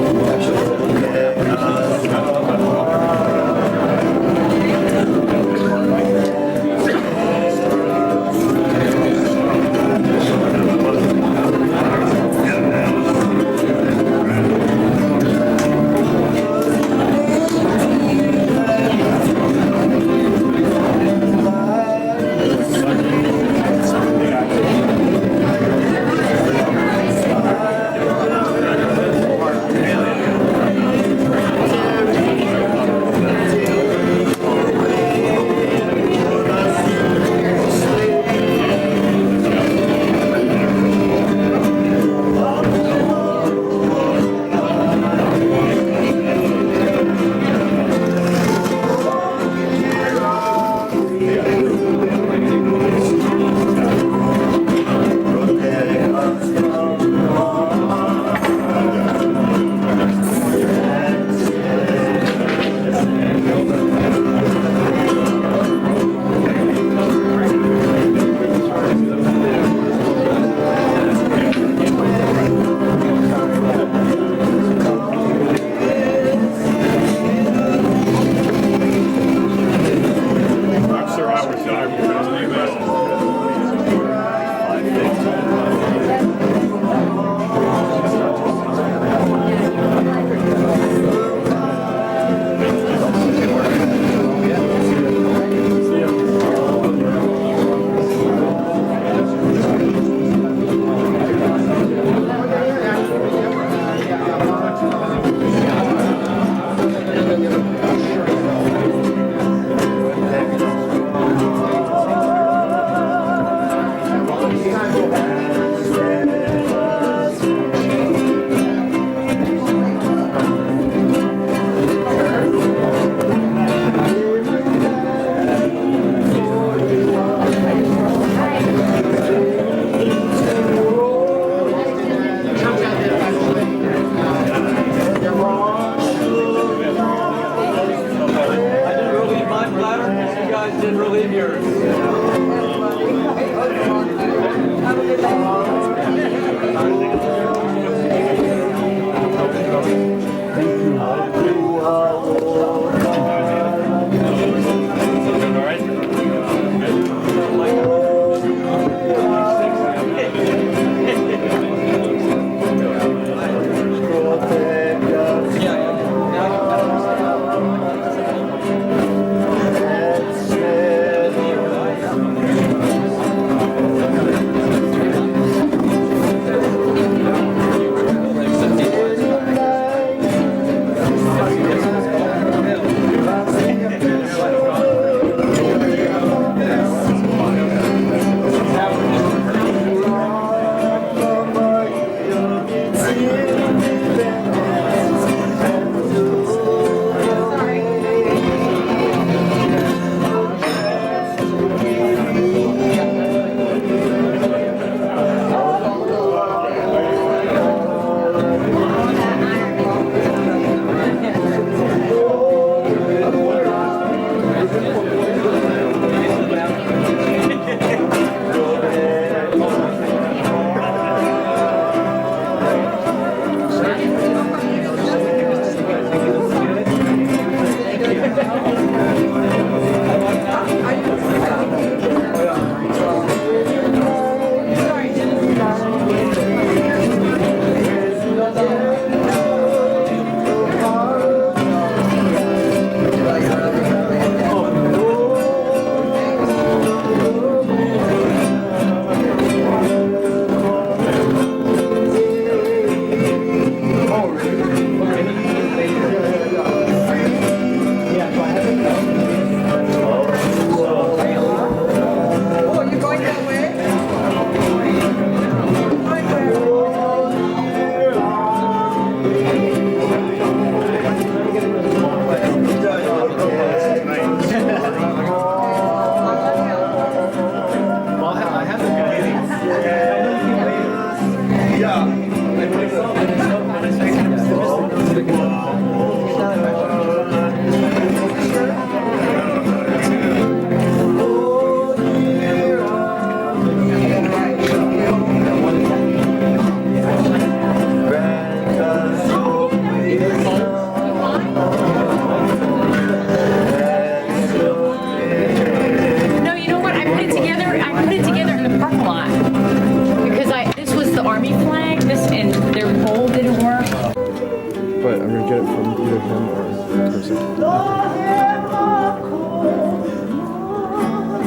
music. I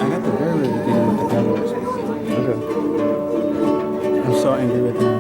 got the very beginning with the devils. Okay. I'm so angry with him.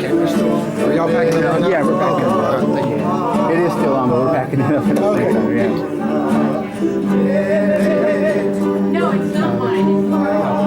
camera still on? Are y'all packing it up? Yeah, we're packing it up. It is still on, but we're packing it up. Yeah. No, it's not mine.